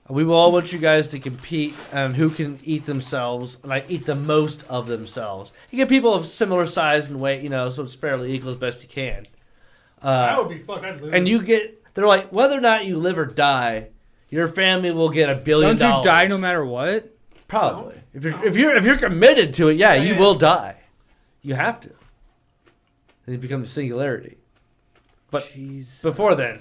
we all want you guys to compete on who can eat themselves, like eat the most of themselves. You get people of similar size and weight, so it's fairly equal as best you can. That would be fun. I'd lose. And they're like, whether or not you live or die, your family will get $1 billion. Don't you die no matter what? Probably. If you're committed to it, yeah, you will die. You have to. And it becomes a singularity. But before then,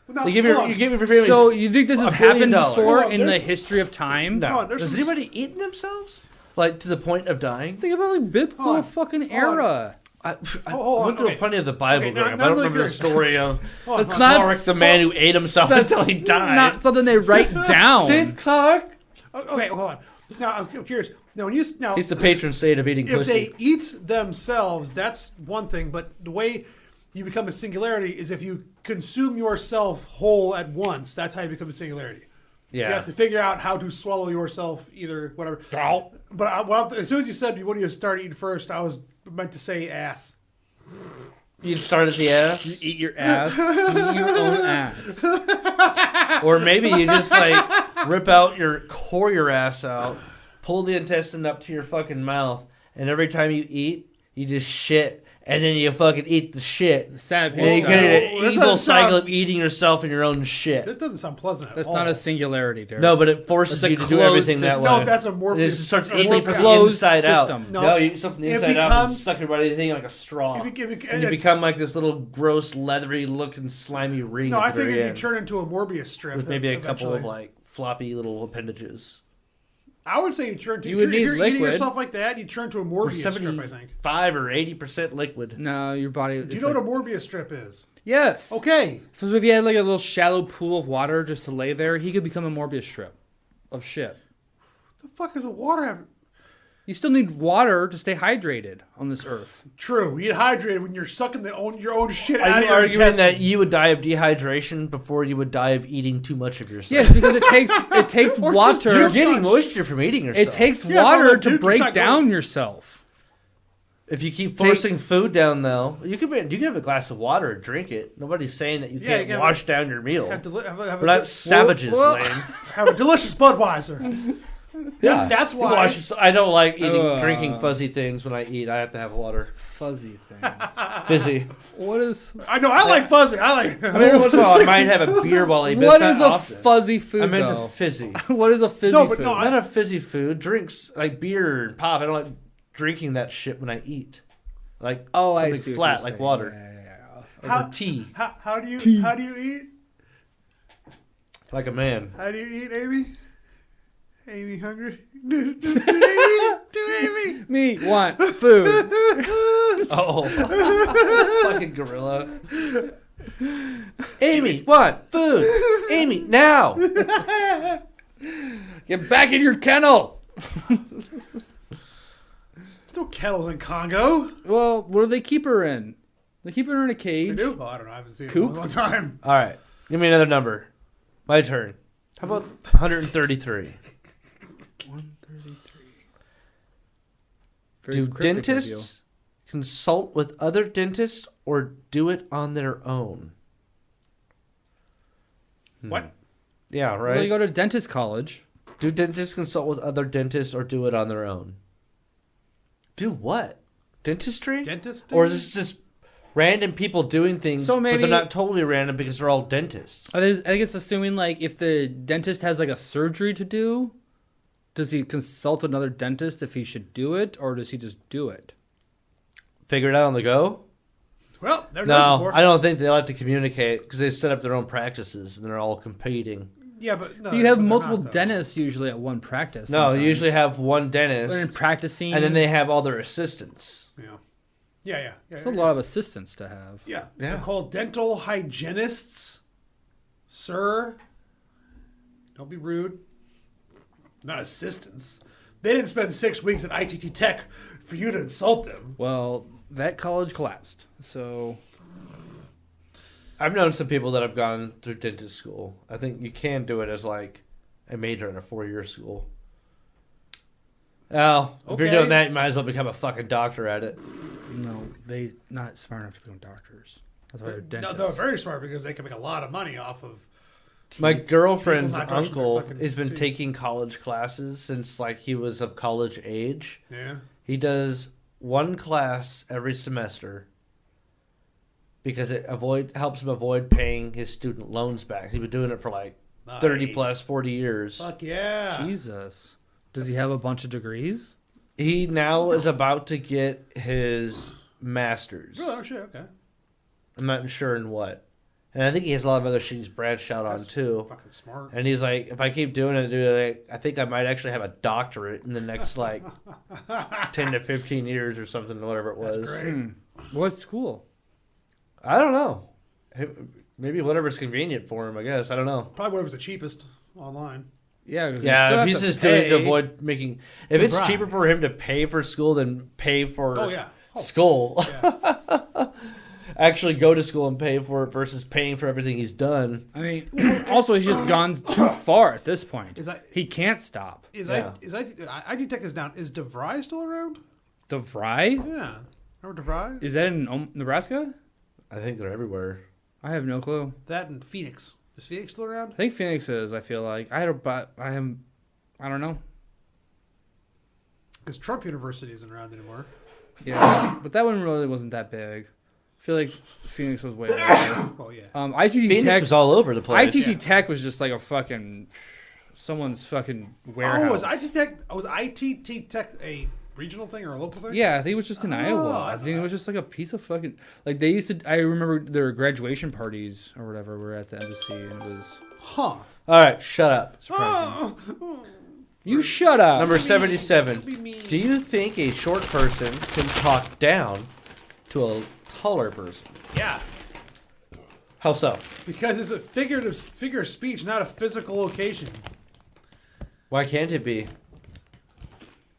Now, you give hold on. your family. So you think this has $1 billion. happened before Hold on, in the there's- history of time? no. Come on, there's Has some- anybody eaten themselves? Like to the point of dying? Think about like biblical Hold on, fucking hold on. era. I hold on, went through okay. plenty of the Bible Okay, growing up. now I don't I'm remember the really story of Hold on, It's hold not- on. Clark, the man who ate himself That's until he died. Not something they write down. Sid Clark. Okay, hold on. Now I'm curious. Now when He's the patron saint of eating if pussy. they eat themselves, that's one thing. But the way you become a singularity is if you consume yourself whole at once. That's how you become a singularity. You Yeah. have to figure out how to swallow yourself, either whatever. Ow. But as soon as you said what do you start eating first, I was meant to say ass. You start at the ass, You eat your ass. You eat your own ass. or maybe you just like rip out core your ass out, pull the intestine up to your fucking mouth, and every time you eat, You just shit, and then you fucking eat the shit. Sad And you pig get style. an That evil doesn't cycle sound- of eating yourself in your own shit. That doesn't sound pleasant at That's all. not a singularity, Derek. No, but it forces That's a you to do closed everything that system. way. No, that's a Morpheus. It just starts a eating Morpheus- from the closed inside system. out. No, No, you eat something from the it inside out and becomes- suck everything like a straw. It And you it's- become like this little gross, leathery looking, slimy ring. No, at I the very figured you end, turn into a Morbius strip with maybe a couple of eventually. like floppy little appendages. I would say you turn to. You if would you're, if need you're eating liquid. yourself like that, you turn to a Or Morbius strip. I think. 75 or 80% liquid. No, your body. Do you know what a Morbius strip is? Yes. Okay. So if you had like a little shallow pool of water just to lay there, he could become a Morbius strip of shit. The fuck is a water have? You still need water to stay hydrated on this earth. True. You get hydrated when you're sucking your own shit out Are of you your arguing intestines. that you would die of dehydration before you would die of eating too much of yourself? Yes, because it takes Or just- water. You're Just getting not- moisture from eating yourself. It takes Yeah, water well, to dude, break just not down going- yourself. If you keep forcing food down, though, you can have a glass of water and drink it. Nobody's saying that you Yeah, can't you can wash down your meal. have We're not savages, Well- Lane. have a delicious Budweiser. Yeah, that's You why- I don't like eating, Uh. drinking fuzzy things when I eat. I have to have water. Fuzzy things. Fizzy. What is I know. I like fuzzy. I like. I mean, every once in a while, I might have a beer while I eat, but what it's is not a often. fuzzy food? I meant though? a fizzy. What is a fizzy No, but food? no, Not a fizzy food. Drinks like beer and pop. I don't like drinking that shit when I eat. Like oh, I something see what flat, you're like saying. water. Yeah. How- Or tea, how do you eat? like a man. How do you eat, Amy? Amy hungry? Do Amy? Me want food. Oh, fucking gorilla. Amy, what? Food. Amy, now. Get back in your kennel. There's no kettles in Congo. Well, what do they keep her in? They keep her in a They cage. do? Oh, I don't know. I haven't seen it Coop? in a long time. All right, give me another number. My turn. How about 133? 133. Do dentists consult with other dentists or do it on their own? What? Yeah, Well, you right. go to dentist college. Do dentists consult with other dentists or do it on their own? Do what? Dentistry? Dentist? Or is this just random people doing things, So but maybe- they're not totally random because they're all dentists? I think it's assuming like if the dentist has like a surgery to do, does he consult another dentist if he should do it, or does he just do it? Figure it out on the go? Well, never done this No, before. I don't think they like to communicate because they set up their own practices and they're all competing. Yeah, but no. You have but they're multiple not, though. dentists usually at one practice. No, sometimes. you usually have one But in dentist practicing, and then they have all their assistants. Yeah. Yeah. It's a lot of assistants to have. Yeah. Yeah. They're called dental hygienists. Sir. Don't be rude. Not assistants. They didn't spend 6 weeks at ITT Tech for you to insult them. Well, that college collapsed, so I've known some people that have gone through dentist school. I think you can do it as like a major in a 4-year school. Well, if you're Okay. doing that, you might as well become a fucking doctor at it. no, they not smart enough to become doctors. That's why they're No, dentists. they're very smart because they can make a lot of money off of. My girlfriend's People not brushing their uncle fucking has been teeth. taking college classes since like he was of college age. Yeah. He does one class every semester because it helps him avoid paying his student loans back. He's been doing it for like 30 Nice. plus 40 years. Fuck yeah. Jesus, does he have a bunch of degrees? He now is about to get his master's. Oh, shit. Okay. I'm not sure in what. And I think he has a lot of other shit he's branched out on That's too. Fucking smart. And he's like, if I keep doing it, dude, I think I might actually have a doctorate in the next like 10 to 15 years or something, whatever it was. That's great. What school? I don't know. Maybe whatever's convenient for him, I guess. I don't know. Probably whatever's the cheapest online. Yeah, 'cause you still Yeah, if have he's to just doing it to pay. avoid making. If To it's bribe. cheaper for him to pay for school than pay for Oh, yeah. Oh, school, yeah. actually go to school and pay for it versus paying for everything he's done. I mean, also he's just gone too far at this point. Is that- He can't stop. Yeah. ID Tech is down. Is DeVry still around? DeVry? Yeah. Remember DeVry? Is that in Nebraska? I think they're everywhere. I have no clue. That and Phoenix. Is Phoenix still around? I think Phoenix is. I feel like I don't know. Because Trump University isn't around anymore. Yeah, but that one really wasn't that big. I feel like Phoenix was way bigger. Oh yeah. ITT Phoenix Tech was all over the place. ITT Tech was just like a fucking someone's fucking warehouse. Oh, was ITT Tech a regional thing or a local thing? Yeah, I think it was just in Iowa. I I think it was just like a piece of fucking like they used to. I remember their graduation parties or whatever were at the embassy, and it was Huh. All right, shut up. surprising. You shut up. Number 77. Be mean. Do you think a short person can talk down to a taller person? Yeah. How so? Because it's a figure of speech, not a physical location. Why can't it be?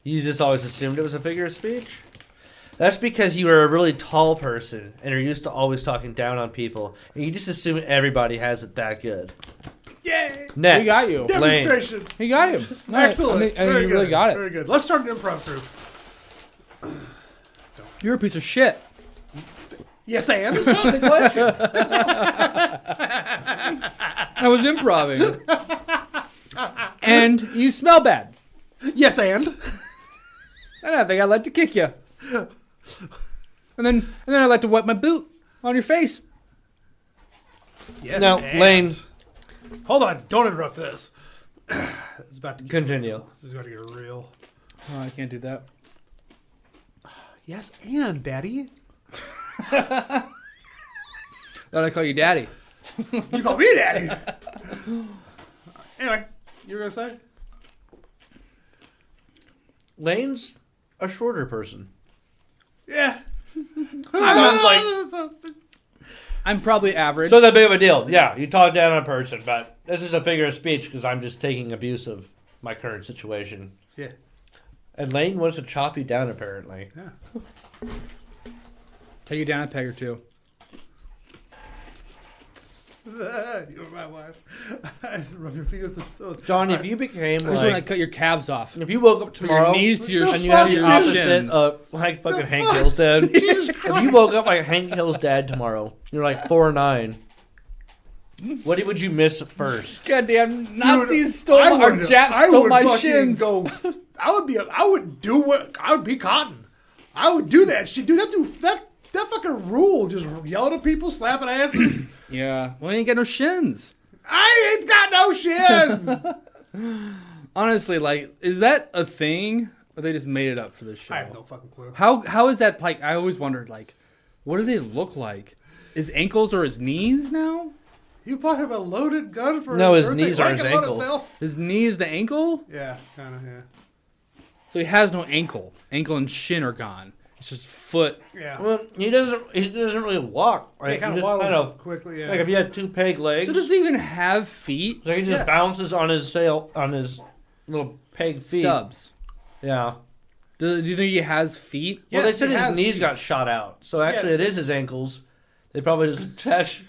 You just always assumed it was a figure of speech? That's because you are a really tall person and are used to always talking down on people. And you just assume everybody has it that good. Yay! Next. We got you. Lane. Demonstration. He got him. No, Excellent. I mean, Very you good. really got it. Very good. Let's start an improv crew. You're a piece of shit. Yes, I am. That's not the question. I was improving. And you smell bad. Yes, and. And I think I'd like to kick you. And then I'd like to wipe my boot on your face. Yes, No, and. Lane, Hold on. Don't interrupt this. It's about to get. continue. This is about to get real. Oh, I can't do that. Yes, and Daddy. Then I call you daddy. You call me Daddy. Anyway, you were gonna say? Lane's a shorter person. Yeah. I was like, I'm probably average. so that big of a deal. Yeah, you talk down on a person, but this is a figure of speech because I'm just taking abuse of my current situation. Yeah. And Lane wants to chop you down, apparently. Yeah. Take you down a peg or two. You're my wife. I rub your feet with them. So John, if you became This is when I like, your cut your calves off. if you woke up From your tomorrow knees to your What the and you have fuck, the dude? opposite shins. of like fucking The Hank fuck? Hill's dad. Jesus If Christ. you woke up like Hank Hill's dad tomorrow, you're like 4'9". What would you miss first? Goddamn Nazis Dude, stole I or would- Japs I stole would my fucking shins. I would be Cotton. I would do that shit. Dude, that fucking rule. Just yelling at people, slapping asses. Yeah. Well, you ain't got no shins. I ain't got no shins. Honestly, like, is that a thing? Or they just made it up for this show? I have no fucking clue. How is that like? I always wondered, like, what do they look like? His ankles or his knees now? You bought him a loaded gun for No, his birthday knees are his blanket on ankle. itself? His knee is the ankle? Yeah, kind of, yeah. So he has no ankle. Ankle and shin are gone. It's just foot. Yeah. Well, he doesn't really walk. He Right? kind He of just waddles quickly, yeah. like if you had two peg legs, So does he even have feet? so he just Yes. bounces on his little peg feet. Stubs. Yeah. Do you think he has feet? Well, Yes, they said he his has knees feet. got shot out, so actually Yeah. it is his ankles. They probably just attach,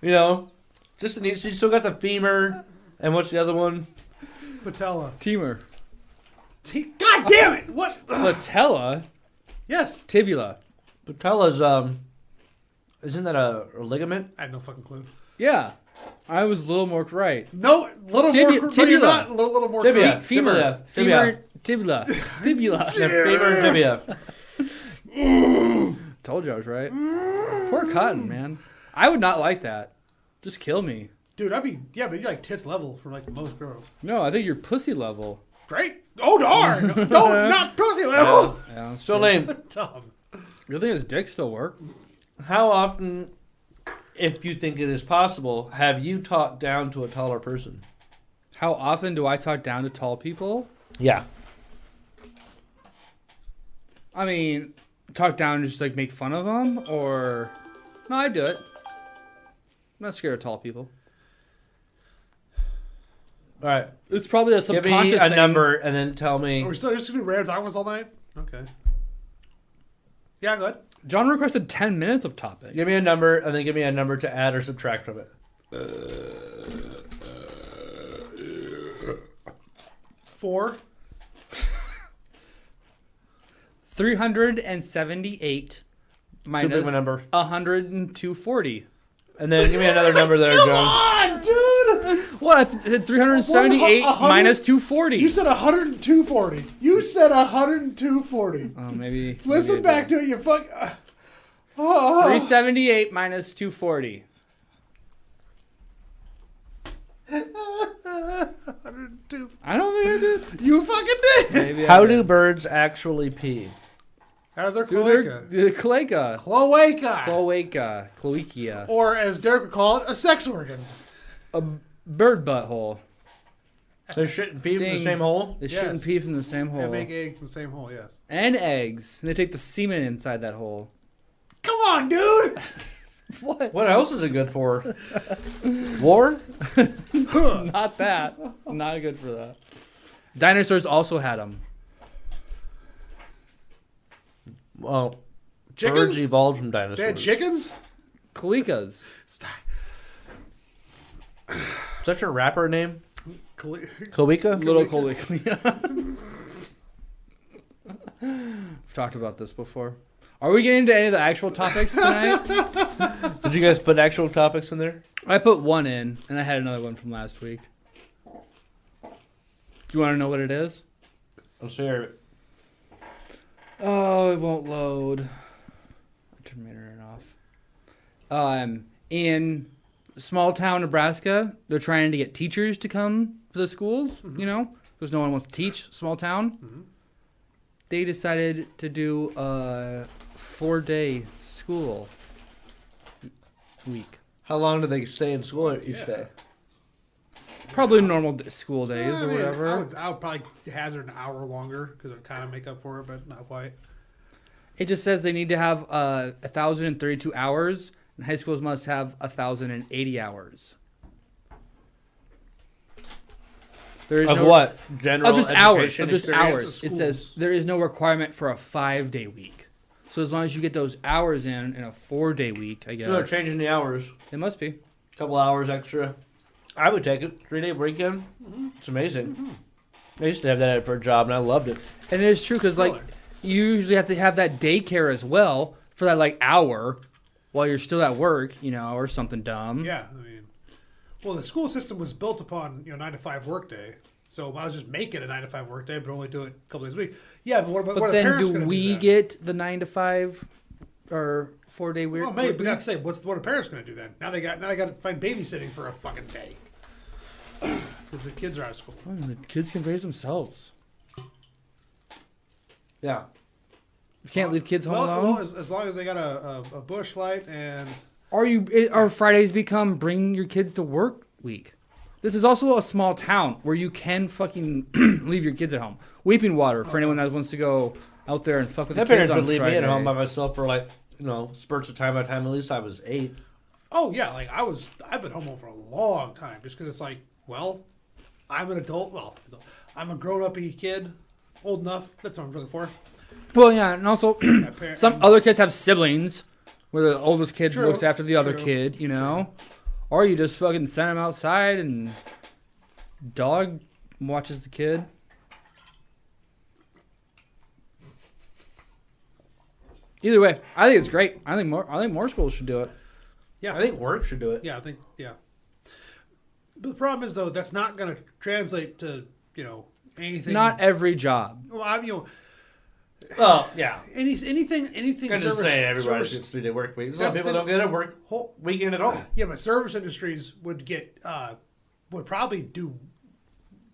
just the knees. So you still got the femur, and what's the other one? Patella. Femur. God damn it! What? Patella? Yes. Tibula. Patella's isn't that a ligament? I have no fucking clue. Yeah. I was a little more right. No, little Tibia- more. No, you're tibula. not. A little more. Tibia. Femur. Tibia. Femur. Tibula. Tibula. Yeah, femur and tibia. Told you I was right. Poor Cotton, man. I would not like that. Just kill me. Dude, but you're like tits level for like most girls. No, I think you're pussy level. Great. Oh darn! No, not pussy level. Yeah, that's So true. lame. Dumb. You think his dick still work? How often, if you think it is possible, have you talked down to a taller person? How often do I talk down to tall people? Yeah. I mean, talk down and just like make fun of them, or no? I do it. I'm not scared of tall people. All right. It's probably a Give subconscious me a thing. number and then tell me. We're still just gonna do random talk all night. Okay. Yeah, go ahead. John requested 10 minutes of topics. Give me a number and then give me a number to add or subtract from it. 4. 378 Too big minus of a number. 140. And then give me another number there, John. on, dude. What? I said 378 minus 240. You said 102.40. You said 102.40. Oh, maybe. Listen back to it, you fuck. 378 minus 240. 102. I don't think I did. You fucking did. Maybe How I do did. birds actually pee? Out of their Through cloaca. their cloaca. Cloaca. Cloacia. Or as Derek would call it, a sex organ. A bird butthole. They shit and pee from the Ding. same hole? They shit and pee from the same They hole. make eggs from the same hole, yes. And eggs. And they take the semen inside that hole. Come on, dude. What? What else is it good for? War? Not that. Not good for that. Dinosaurs also had them. Well, birds Chickens? evolved from They had dinosaurs. chickens? Cloacas. Stop. Is that your rapper name? Cle- Cloaca? Little cloaca. We've talked about this before. Are we getting into any of the actual topics tonight? Did you guys put actual topics in there? I put one in, and I had another one from last week. Do you want to know what it is? Let's hear it. Oh, it won't load. Turn my internet off. In small town Nebraska, they're trying to get teachers to come to the schools, you know, because no one wants to teach small town. They decided to do a 4-day school week. How long do they stay in school each day? Probably normal school days I or mean, whatever. I would probably hazard an hour longer because it would kind of make up for it, but not quite. It just says they need to have 1,032 hours, and high schools must have 1,080 hours. There is Of no, what? General Of just hours. education Of just experience? hours. It says there is no requirement for a 5-day week. So as long as you get those hours in a 4-day week, I guess. So they're changing the hours. It must be. A couple hours extra. I would take it. 3-day weekend. It's amazing. I used to have that for a job, and I loved it. And it is true because, like, you usually have to have that daycare as well for that, like, hour while you're still at work, you know, or something dumb. Yeah, I mean, well, the school system was built upon 9-to-5 workday, so I was just making a 9-to-5 workday, but only do it a couple days a week. Yeah, but what But are the then parents do going to we do? get the 9-to-5 or 4-day week? Well, maybe, but that's say what are parents going to do then? Now they got to find babysitting for a fucking day because the kids are out of school. Oh, the kids can raise themselves. Yeah. You can't leave kids home alone. Well, as long as they got a bush light and Are Fridays become bring your kids to work week? This is also a small town where you can fucking leave your kids at home. Weeping Water for anyone that wants to go out there and fuck with My the kids parents on would leave Friday. me at home by myself for spurts of time. By the time at least I was 8. oh yeah, like I've been home for a long time just because it's like, well, I'm an adult. Well, I'm a grown-up-y kid, old enough. That's what I'm looking for. Well, yeah, and also Parents- some other kids have siblings where the oldest kid True, looks after the other true, kid, you know? Or you just fucking send him outside and dog watches the kid. Either way, I think it's great. I think more schools should do it. Yeah, I think work should do it. Yeah, I think But the problem is though that's not going to translate to anything. Not every job. Well, Oh, yeah. anything. I'm just saying everybody gets 3-day work week. Some people don't get a work weekend at all. Yeah, but service industries would get would probably do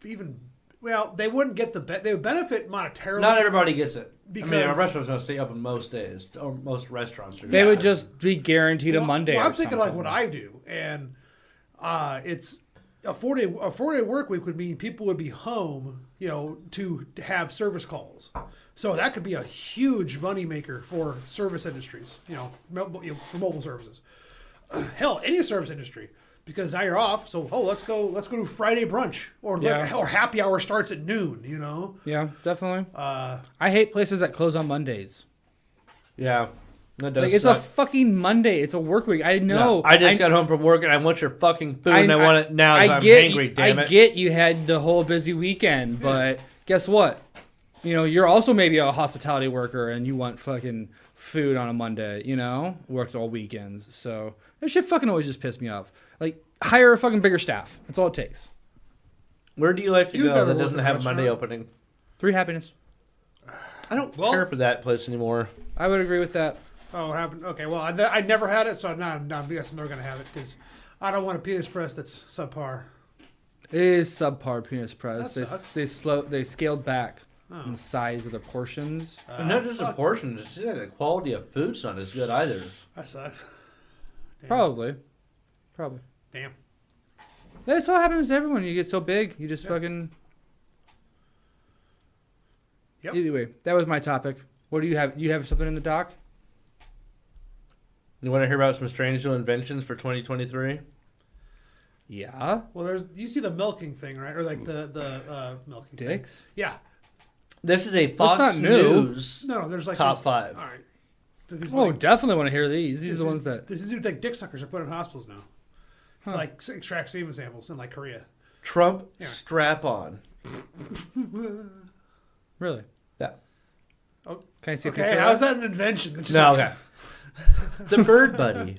even. Well, they wouldn't get they would benefit monetarily. Not everybody gets it. Because- our restaurant's going to stay open most days. Or most restaurants are. They would just be guaranteed a Monday. Well, or I'm thinking like what something. I do, and it's a 4-day work week would mean people would be home, to have service calls. So that could be a huge moneymaker for service industries, for mobile services. Hell, any service industry, because now you're off. So let's go do Friday brunch or or happy hour starts at noon. Yeah, definitely. I hate places that close on Mondays. Yeah. That does Like it's suck. a fucking Monday. It's a work week. I know. Yeah. I just got home from work and I want your fucking food and I want it now. I'm hangry, damn it. I get you had the whole busy weekend, but guess what? You know, you're also maybe a hospitality worker and you want fucking food on a Monday, you know? Worked all weekends. So that shit fucking always just pissed me off. Like, hire a fucking bigger staff. That's all it takes. Where do you like to You've go never that worked doesn't at a have a Monday restaurant? opening? 3 Happiness. I don't Well- care for that place anymore. I would agree with that. Oh, what happened? Okay, well, I never had it, so I guess I'm never gonna have it because I don't want a penis press that's subpar. It is subpar penis press. That sucks. They scaled back Oh. in the size of the portions. And not just the fuck. portion, just the quality of food's not as good either. That sucks. Damn. Probably. Damn. That's what happens to everyone. You get so big, you just Yeah. fucking. Yep. Either way, that was my topic. What do you have? You have something in the doc? You want to hear about some strange new inventions for 2023? Yeah. Well, you see the milking thing, right? Or like the milking thing. Dicks. Yeah. This is a That's Fox not new. News No, there's like top these- 5. All right. These, Oh, like, definitely want to hear these. These are the ones that. This is like dick suckers are put in hospitals now. Huh. To, like extract semen samples in like Korea. Trump Yeah. strap on. Really? Yeah. Oh, Can I see a okay, picture? of how's that? that an invention? That just- No, okay. The Bird Buddy.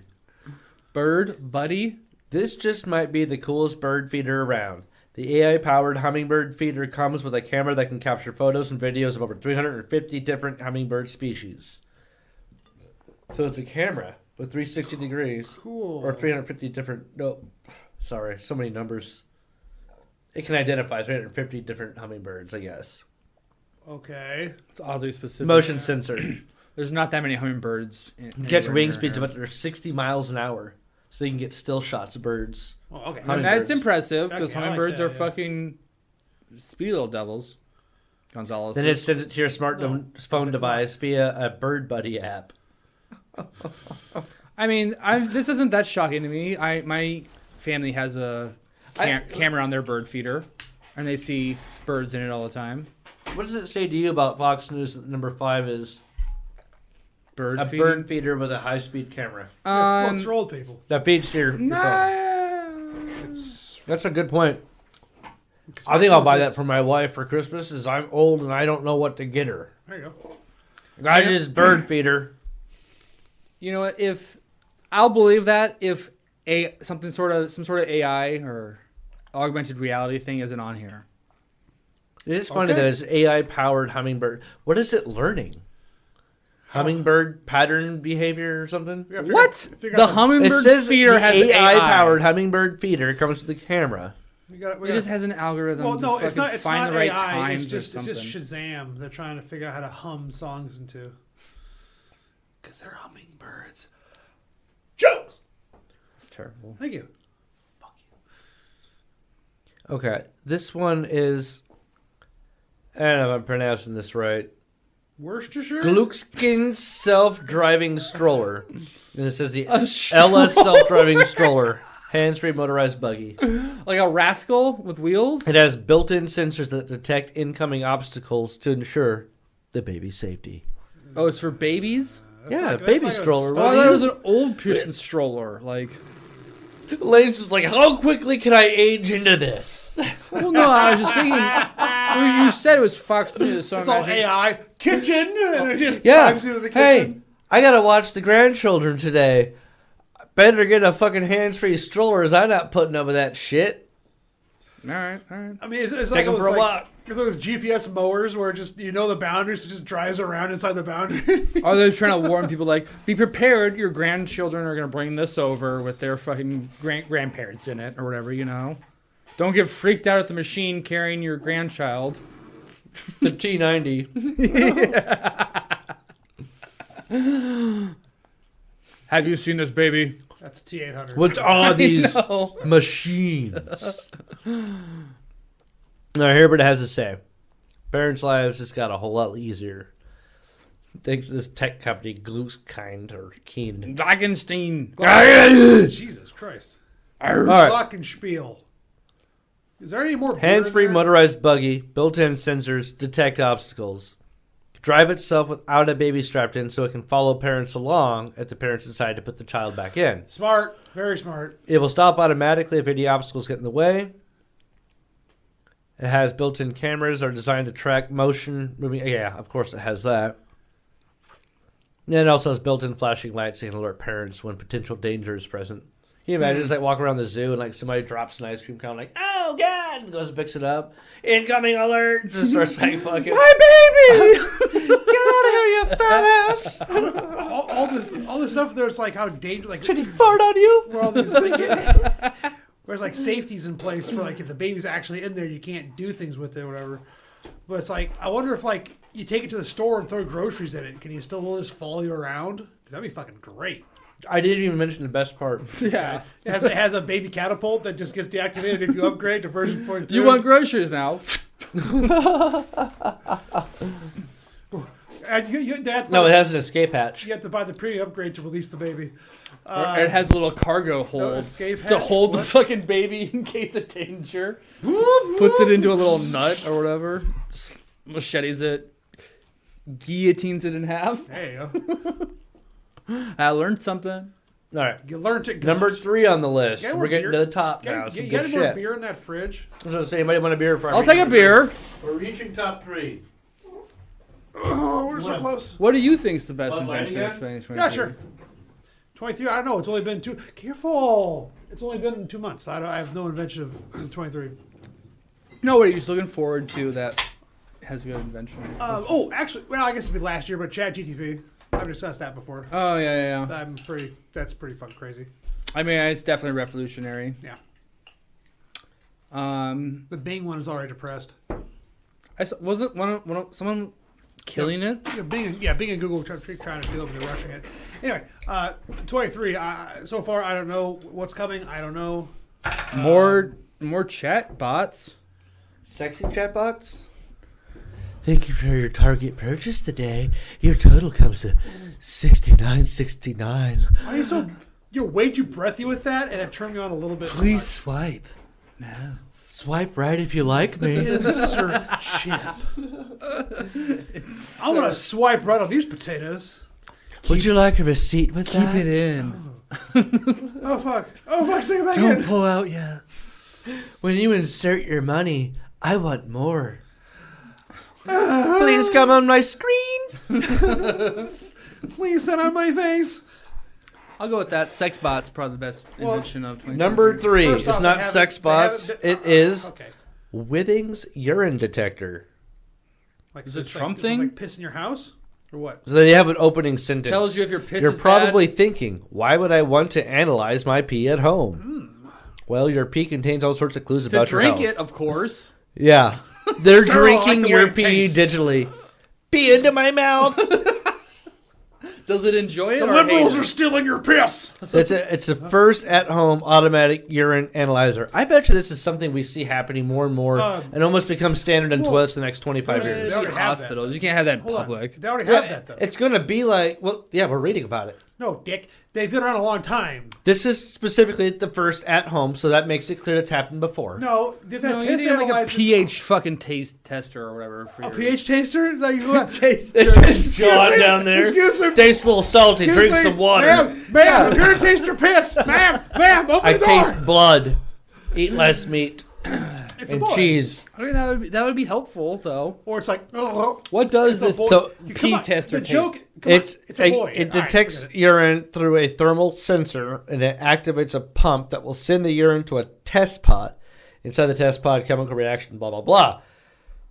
Bird buddy. This just might be the coolest bird feeder around. The AI-powered hummingbird feeder comes with a camera that can capture photos and videos of over 350 different hummingbird species. So it's a camera with 360 degrees. Cool. Or 350 different... No, sorry, so many numbers. It can identify 350 different hummingbirds, I guess. Okay. It's oddly specific. Motion sensor. There's not that many hummingbirds. Catch anywhere wing near speeds here. of up to 60 miles an hour. So you can get still shots of birds. Well, okay. Hummingbirds. That's impressive because Okay, I like hummingbirds that, are yeah. fucking speedy little devils. Gonzalez. Then it sends it to your smartphone it's device via a Bird Buddy app. I mean, this isn't that shocking to me. My family has a camera on their bird feeder, and they see birds in it all the time. What does it say to you about Fox News that number 5 is Bird a feeding? bird feeder with a high-speed camera? Well, it's for old people. That feeds to your phone. Nah. It's, That's a good point. I think I'll buy that for my wife for Christmas as I'm old and I don't know what to get her. There you go. I just bird feeder. You know what? If I'll believe that if some sort of AI or augmented reality thing isn't on here. It is funny Okay. that it's AI-powered hummingbird. What is it learning? Hummingbird pattern behavior or something? We gotta figure What? out- figure The out hummingbird It says feeder the has AI-powered AI. hummingbird feeder comes with a camera. we It gotta- just has an algorithm. well, no, to it's not. fucking It's find not the right AI. times It's just or something. Shazam. They're trying to figure out how to hum songs into. Because they're hummingbirds. Jokes. It's terrible. Thank you. Okay, this one is... I don't know if I'm pronouncing this right. Worcestershire. Gluckskin self-driving stroller. And it says the A Ella self-driving stroller. Hands-free motorized buggy. Like a rascal with wheels? It has built-in sensors that detect incoming obstacles to ensure the baby's safety. Oh, it's for babies? Yeah, that's baby like a stroller. Oh, What I do thought it you- was an old person stroller. Like, Lane's just like, how quickly can I age into this? well, no, I was just thinking. You said it was Fox News, so It's I all imagine. AI. Kitchen, and it just Yeah. drives you to the Hey, kitchen. I gotta watch the grandchildren today. Better get a fucking hands-free stroller, as I'm not putting up with that shit. All right, all right. I mean, it's Take like them those, for a like, walk. Because those GPS mowers where just the boundaries, so it just drives around inside the boundary. Are they trying to warn people like, be prepared, your grandchildren are going to bring this over with their fucking grandparents in it or whatever, you know? Don't get freaked out at the machine carrying your grandchild. The T90. Have you seen this baby? That's a T800. What are these No. machines? Now, hear what it has to say. Parents' lives just got a whole lot easier. Thanks to this tech company, Glueskind or Kind. Glockenstein. Jesus Christ. All right. Glockenspiel. Is there any more beer Hands-free in there? motorized buggy, built-in sensors, detect obstacles. Drive itself without a baby strapped in so it can follow parents along if the parents decide to put the child back in. Smart. Very smart. It will stop automatically if any obstacles get in the way. It has built-in cameras that are designed to track motion. Moving. Yeah, of course it has that. And it also has built-in flashing lights that can alert parents when potential danger is present. Can you imagine just like walking around the zoo and like somebody drops an ice cream cone, like, oh god, and goes and picks it up. Incoming alert! Just starts like fucking, my baby! Get out of here, you fat ass! all the stuff there's like how dangerous, like Did he fart on you? where all these where's like safeties in place for like if the baby's actually in there, you can't do things with it or whatever. But it's like I wonder if like you take it to the store and throw groceries in it, can you still just follow you around? 'Cause that'd be fucking great. I didn't even mention the best part. Yeah. It has a baby catapult that just gets deactivated if you upgrade to version 4.2. You want groceries now? No, it has an escape hatch. You have to buy the premium upgrade to release the baby. Or it has a little cargo hole escape to hatch? hold the What? fucking baby in case of danger. Puts it into a little nut or whatever. Just machetes it. Guillotines it in half. Hey, I learned something. All right. you learned it. Number 3 on the list. Yeah, We're getting beer. to the top now. Some You good got any more shit. beer in that fridge? I was gonna say, anybody want a beer? I'll take a beer. We're reaching top 3. Oh, we're so What? close. What do you think's the best Bud Light invention of again? 2023? Yeah, sure. 23. I don't know. It's only been 2. Careful. It's only been 2 months. I have no invention of 23. No, what are you just looking forward to that has a good invention? Actually, well, I guess it'd be last year, but ChatGTP. I've discussed that before. Oh, yeah. That's pretty fucking crazy. I mean, it's definitely revolutionary. Yeah. Um, The Bing one is already depressed. was it one of someone killing it? Bing and Google trying to do it, but they're rushing it. Anyway, 23. So far, I don't know what's coming. I don't know. More chat bots. Sexy chatbots? Thank you for your Target purchase today. Your total comes to $69.69. Why are you so? You're way too breathy with that, and it turned me on a little bit. Please swipe. No. Swipe right if you like me. Insert chip. I'm gonna swipe right on these potatoes. Would you like a receipt with Keep that? it in. Oh fuck! Stick it back Don't in. pull out yet. When you insert your money, I want more. Please come on my screen. Please sit on my face. I'll go with that. Sex bots probably the best invention of 2023. Number 3 First is off, not they sex haven't- they bots. haven't- It is Okay. Withings urine detector. Like, Is it it's Trump like, thing? Like piss in your house or what? So they have an opening sentence. Tells you if your piss You're is probably bad. thinking, why would I want to analyze my pee at home? Well, your pee contains all sorts of clues To about your drink health. it, of course. Yeah. They're Sterile, like drinking the your way it pee tastes. digitally. Pee into my mouth. Does it enjoy it? The or liberals hate are it? stealing your piss. So it's the first at-home automatic urine analyzer. I bet you this is something we see happening more and more and almost becomes standard in toilets the next 25 They years. already have that. Hospitals. You can't have that in Hold on. public. They already have that though. It's going to be like, well, yeah, we're reading about it. No, Dick. They've been around a long time. This is specifically the first at-home, so that makes it clear it's happened before. No, they've had No, you piss need like a analyzers. pH fucking taste tester or whatever. For A your pH taster? Like what? taste. This John down there. Excuse me. Tastes a little salty. Excuse Drink me. some water. Ma'am, I'm here to taste your piss. Ma'am, open I the door. taste blood. Eat less meat It's a and boy. cheese. I mean, that would be helpful though. Or it's like, oh, What does It's a this boy. So- You- pee come on, tester the taste? joke. Come on, it's a boy. It All right, detects forget it. urine through a thermal sensor, and it activates a pump that will send the urine to a test pod. Inside the test pod, chemical reaction, blah, blah, blah.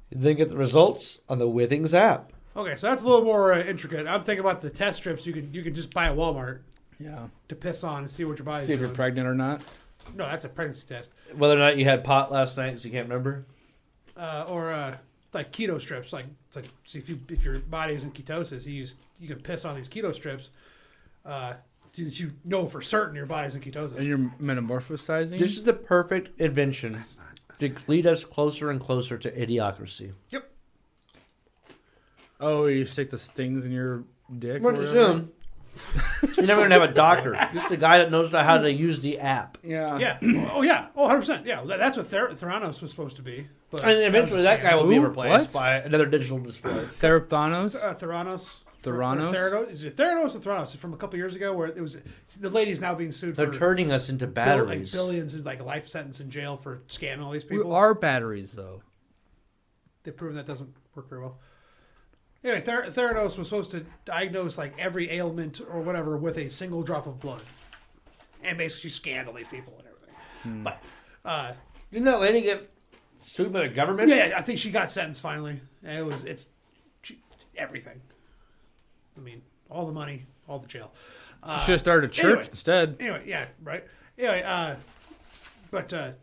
You then get the results on the Withings app. Okay, so that's a little more intricate. I'm thinking about the test strips you can just buy at Walmart Yeah. to piss on and see what your body's See if you're doing. pregnant or not. No, that's a pregnancy test. Whether or not you had pot last night, because you can't remember. Or like keto strips. Like see if your body is in ketosis, you can piss on these keto strips. So that you know for certain your body's in And ketosis. you're metamorphosizing. This is the perfect invention to lead us closer and closer to idiocracy. Yep. Oh, you stick the things in your dick. Much or whatever? assume. You're never going to have a doctor. Just a guy that knows how to use the app. Yeah. Yeah. Oh yeah. Oh, 100%. Yeah. That's what Theranos was supposed to be. But And eventually that guy will be Who? replaced What? by another digital display. Therapthanos. Theranos. Theranos? Theranos? Is it Theranos or Theranos? It's from a couple years ago where it was the lady's now being sued They're for turning us into batteries. billions in like life sentence in jail for scamming all these We people. are batteries though. they've proven that doesn't work very well. Anyway, Theranos was supposed to diagnose like every ailment or whatever with a single drop of blood, and basically scanned all these people and everything. But Didn't that lady get sued by the government? yeah, I think she got sentenced finally. And everything. I mean, all the money, all the jail. She should have started a church anyway. instead. Anyway, yeah, right. Anyway, but the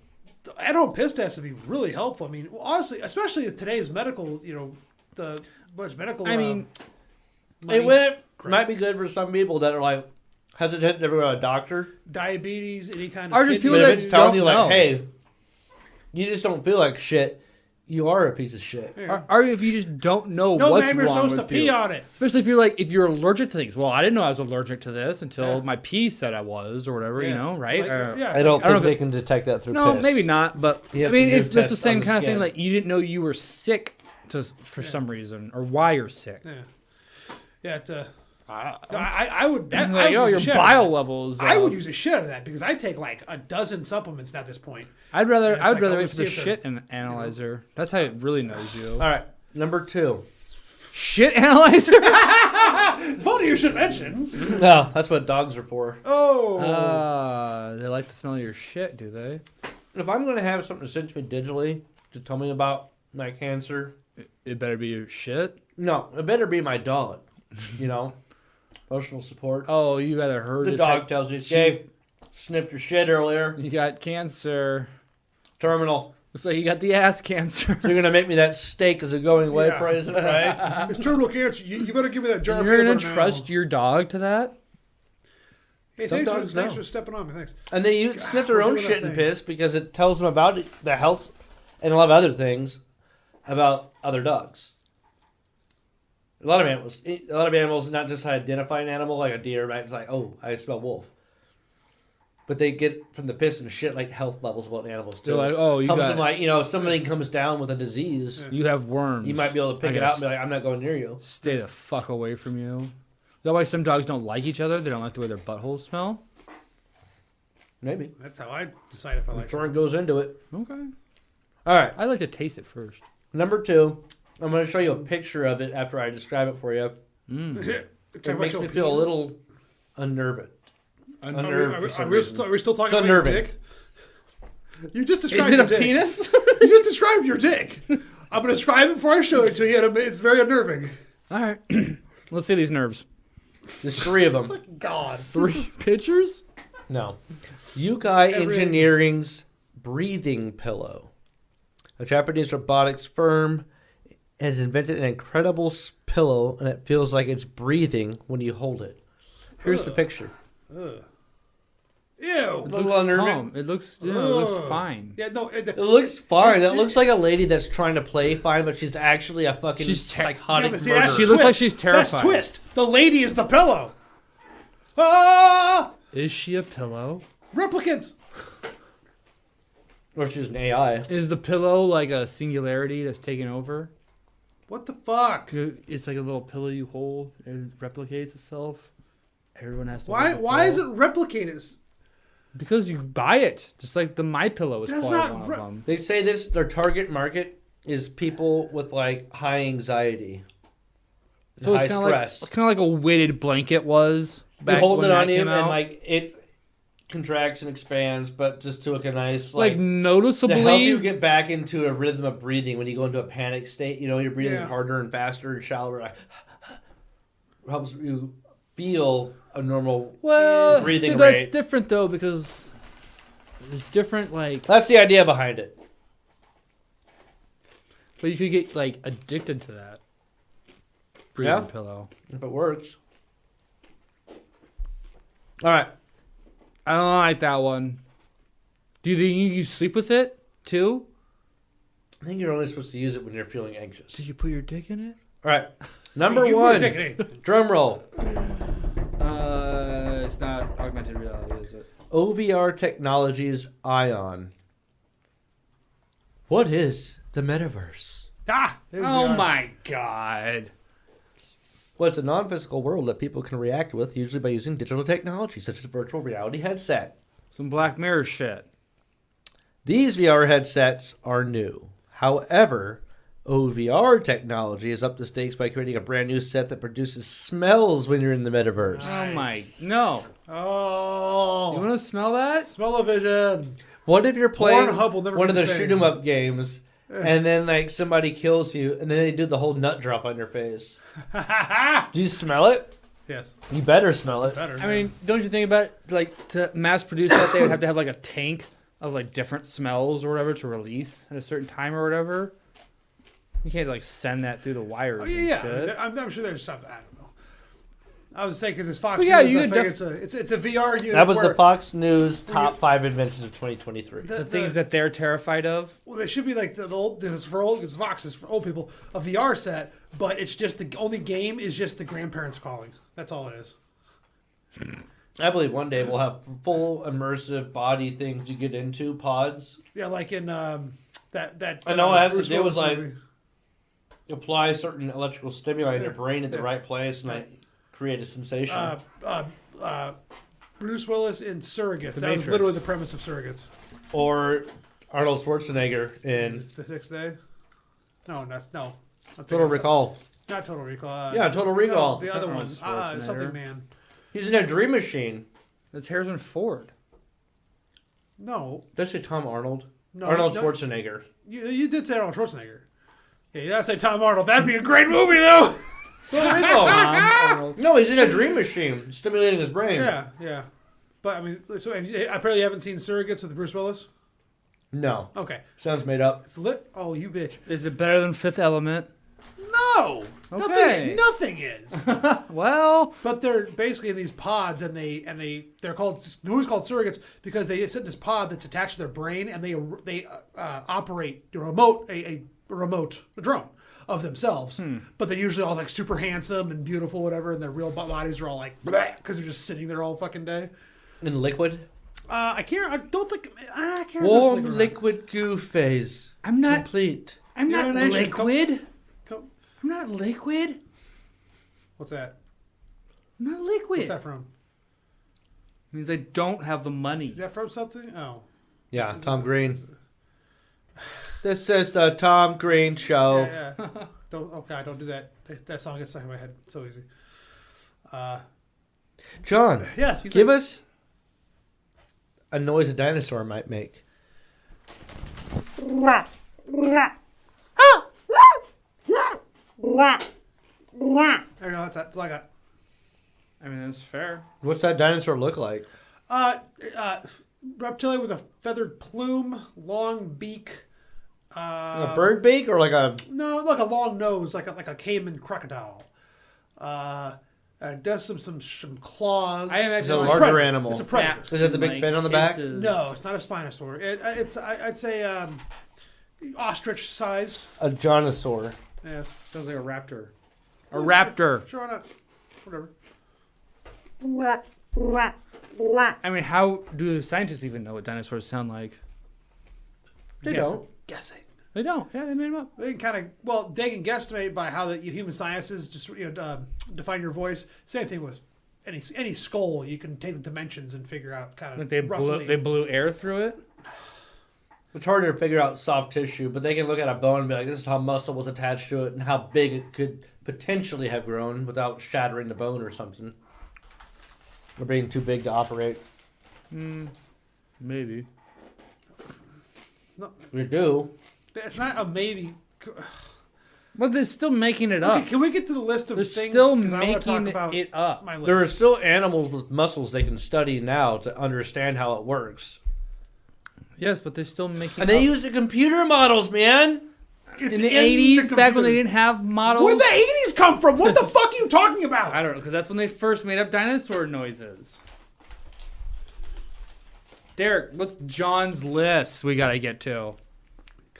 at-home piss test would be really helpful. I mean, honestly, especially with today's medical, medical. I mean, might be good for some people that are like hesitant to go to a doctor. diabetes, any kind Or of just kidney people But that if issues. it's telling you don't like, know. hey, you just don't feel like shit, you are a piece of shit. or if you just don't know No, what's man, you're wrong supposed to with pee you. on it. Especially if you're allergic to things. Well, I didn't know I was allergic to this until my pee said I was or whatever, Yeah. right? Like, Or- yeah, I don't I don't think they think- can detect that through No, piss. maybe not. But You I have mean, to do it's that's the tests same on the kind of thing. skin. Like you didn't know you were sick for some reason or why you're sick. Yeah. I would. That, I Like, would oh, use your a shit bile out of that. levels. I would use a shit out of that because I take like a dozen supplements at this point. I'd rather. it's I would like, rather oh, wait let's for the see if they're- shit analyzer. That's how it really knows you. All right, number 2. Shit analyzer. Funny you should mention. No, that's what dogs are for. Oh. They like the smell of your shit, do they? If I'm gonna have something sent to me digitally to tell me about my cancer, It better be your shit. no, it better be my dog. Emotional support. Oh, you gotta heard The it. dog tells you, "Hey, sniffed your shit earlier. You got cancer. Terminal. Looks like you got the ass cancer. So you're gonna make me that steak as a going away Yeah. present, right?" It's terminal cancer. You better give me that jar. And of you're gonna peanut butter trust now. your dog to that? Hey, Some thanks, dogs thanks know. for stepping on me. Thanks. And they sniff their we're own doing shit that and thing. piss because it tells them about the health and a lot of other things about other dogs. A lot of animals, not just identify an animal like a deer, right? It's like, oh, I smell wolf. But they get from the piss and shit like health levels about animals too. They're like, oh, you helps got. them like, if somebody comes down with a disease, You have worms. you might be able to pick I it gotta out and be like, I'm not going near you. Stay the fuck away from you. Is that why some dogs don't like each other? They don't like the way their buttholes smell? Maybe. That's how I decide if I like Sure something. goes into it. Okay. All right. I like to taste it first. Number 2. I'm going to show you a picture of it after I describe it for you. It makes me feel a little unnerved. Unnerved for some reason. Are we still talking It's about your unnerving. dick? You just Is described it your a dick. penis? You just described your dick. I'm going to describe it before I show it to you. And it's very unnerving. All right. Let's see these nerves. There's 3 of them. God. 3 pictures? No. Yukai Engineering's breathing pillow. A Japanese robotics firm has invented an incredible pillow, and it feels like it's breathing when you hold it. Here's the picture. Ew. A little unnerving. Calm. It looks fine. Yeah, no. It looks fine. It looks like a lady that's trying to play fine, but she's actually a fucking psychotic but see, murderer. that's She looks like twist. she's terrified. That's twist. The lady is the pillow. Ah! Is she a pillow? Replicants. Or she's an AI. Is the pillow like a singularity that's taken over? What the fuck? It's like a little pillow you hold and it replicates itself. Everyone has to. Why? hold the Why is it pillow. replicated? Because you buy it, just like the My Pillow is That's probably not one re- of them. They say their target market is people with like high anxiety, So high it's stress. kind of like a weighted blanket was You back hold when it that on you, came and out. like it contracts and expands, but just to like a nice like to noticeably. help you get back into a rhythm of breathing when you go into a panic state. You're breathing Yeah. harder and faster and shallower. Like, helps you feel a normal well, breathing see, rate. that's different though because there's different like. That's the idea behind it. But you could get like addicted to that breathing Yeah. pillow. If it works. All right. I don't like that one. Do you think you sleep with it too? I think you're only supposed to use it when you're feeling anxious. Did you put your dick in it? All right. Number You one. were taking Drum roll. It's not augmented reality, is it? OVR Technologies Ion. What is the metaverse? Ah! Oh my god. Well, it's a non-physical world that people can react with, usually by using digital technology, such as a virtual reality headset. Some Black Mirror shit. These VR headsets are new. However, OVR technology has upped the stakes by creating a brand new set that produces smells when you're in the metaverse. Oh my no! Oh, You want to smell that? smell-o-vision. What if you're playing Pornhub will never one be of the the same. shoot 'em up games, and then like somebody kills you, and then they do the whole nut drop on your face? Do you smell it? Yes, You better smell it. better. I mean, don't you think about like to mass produce that they would have to have like a tank of like different smells or whatever to release at a certain time or whatever? You can't like send that through the wires. oh, and yeah. shit. I'm sure there's something. I don't know. I was saying because it's Fox Well, yeah, News. you I could think it's a VR unit. That was where the Fox News top 5 inventions of 2023. The things that they're terrified of. Well, they should be like the old. This is for old. Because Fox is for old people. A VR set, but it's just the only game is just the grandparents calling. That's all it is. I believe one day we'll have full immersive body things you get into, pods. Yeah, like in that. I know it has to Bruce do with Willis like movie. apply certain electrical stimuli in your brain at the right place and like create a sensation. Bruce Willis in Surrogates. The That was Matrix. literally the premise of Surrogates. Or Arnold Schwarzenegger in The Sixth Day. No, that's no. I'm Total thinking Recall. Not Total Recall. Yeah, Total Recall. No, the It's other not one. Arnold Schwarzenegger. Something Man. He's in a dream machine. That's Harrison Ford. No, Did I say Tom Arnold? no. Arnold no, Schwarzenegger. You did say Arnold Schwarzenegger. Yeah, you gotta say Tom Arnold. That'd be a great movie, though. No, Arnold. no, he's in a dream machine, stimulating his brain. Yeah. But I mean, so apparently you haven't seen Surrogates with Bruce Willis. No, Okay, sounds made up. it's lit. Oh, you bitch. Is it better than Fifth Element? No, Okay. nothing is. Well, But they're basically in these pods, and they're called the movie's called Surrogates because they sit in this pod that's attached to their brain, and they operate a remote drone of themselves. But they're usually all like super handsome and beautiful, whatever, and their real bodies are all like because they're just sitting there all fucking day. In liquid. I can't. I don't think. I can't. Warm remember. liquid goo phase. I'm not. Complete. I'm not Urination. liquid. Come- I'm not liquid. What's that? I'm not liquid. What's that from? Means I don't have the money. Is that from something? Oh. Yeah, Tom Green. This is the Tom Green Show. Yeah. Don't. Oh God! Don't do that. That song gets stuck in my head so easy. John, Yes. give us a noise a dinosaur might make. There you go. That's all I got. I mean, that's fair. What's that dinosaur look like? Reptilian with a feathered plume, long beak. A bird beak or like a? No, like a long nose, like a caiman crocodile. Does some claws. I imagine It's a like larger predator. animal. It's a predator. Is it the big fin on the back? hisses. No, it's not a Spinosaur. I'd say ostrich sized. A Jonosaur. Yeah, Sounds like a raptor. A raptor. sure, why not? Whatever. I mean, how do the scientists even know what dinosaurs sound like? They Guessing. don't. Guessing. They don't. Yeah, they made them up. They can they can guesstimate by how the human sciences just define your voice. Same thing with any skull. You can take the dimensions and figure out kind of Like they roughly. blew air through it. It's harder to figure out soft tissue, but they can look at a bone and be like, this is how muscle was attached to it and how big it could potentially have grown without shattering the bone or something. Or being too big to operate. Maybe. No, We do. it's not a maybe. But they're still making it Okay, up. can we get to the list of They're things? still 'Cause I wanna talk making about it up. my list. There are still animals with muscles they can study now to understand how it works. Yes, but they're still making And they up. use the computer models, man. It's in the 80s, back when they computer. didn't have models. Where'd the 80s come from? What the fuck are you talking about? I don't know, because that's when they first made up dinosaur noises. Derek, what's John's list we gotta get to?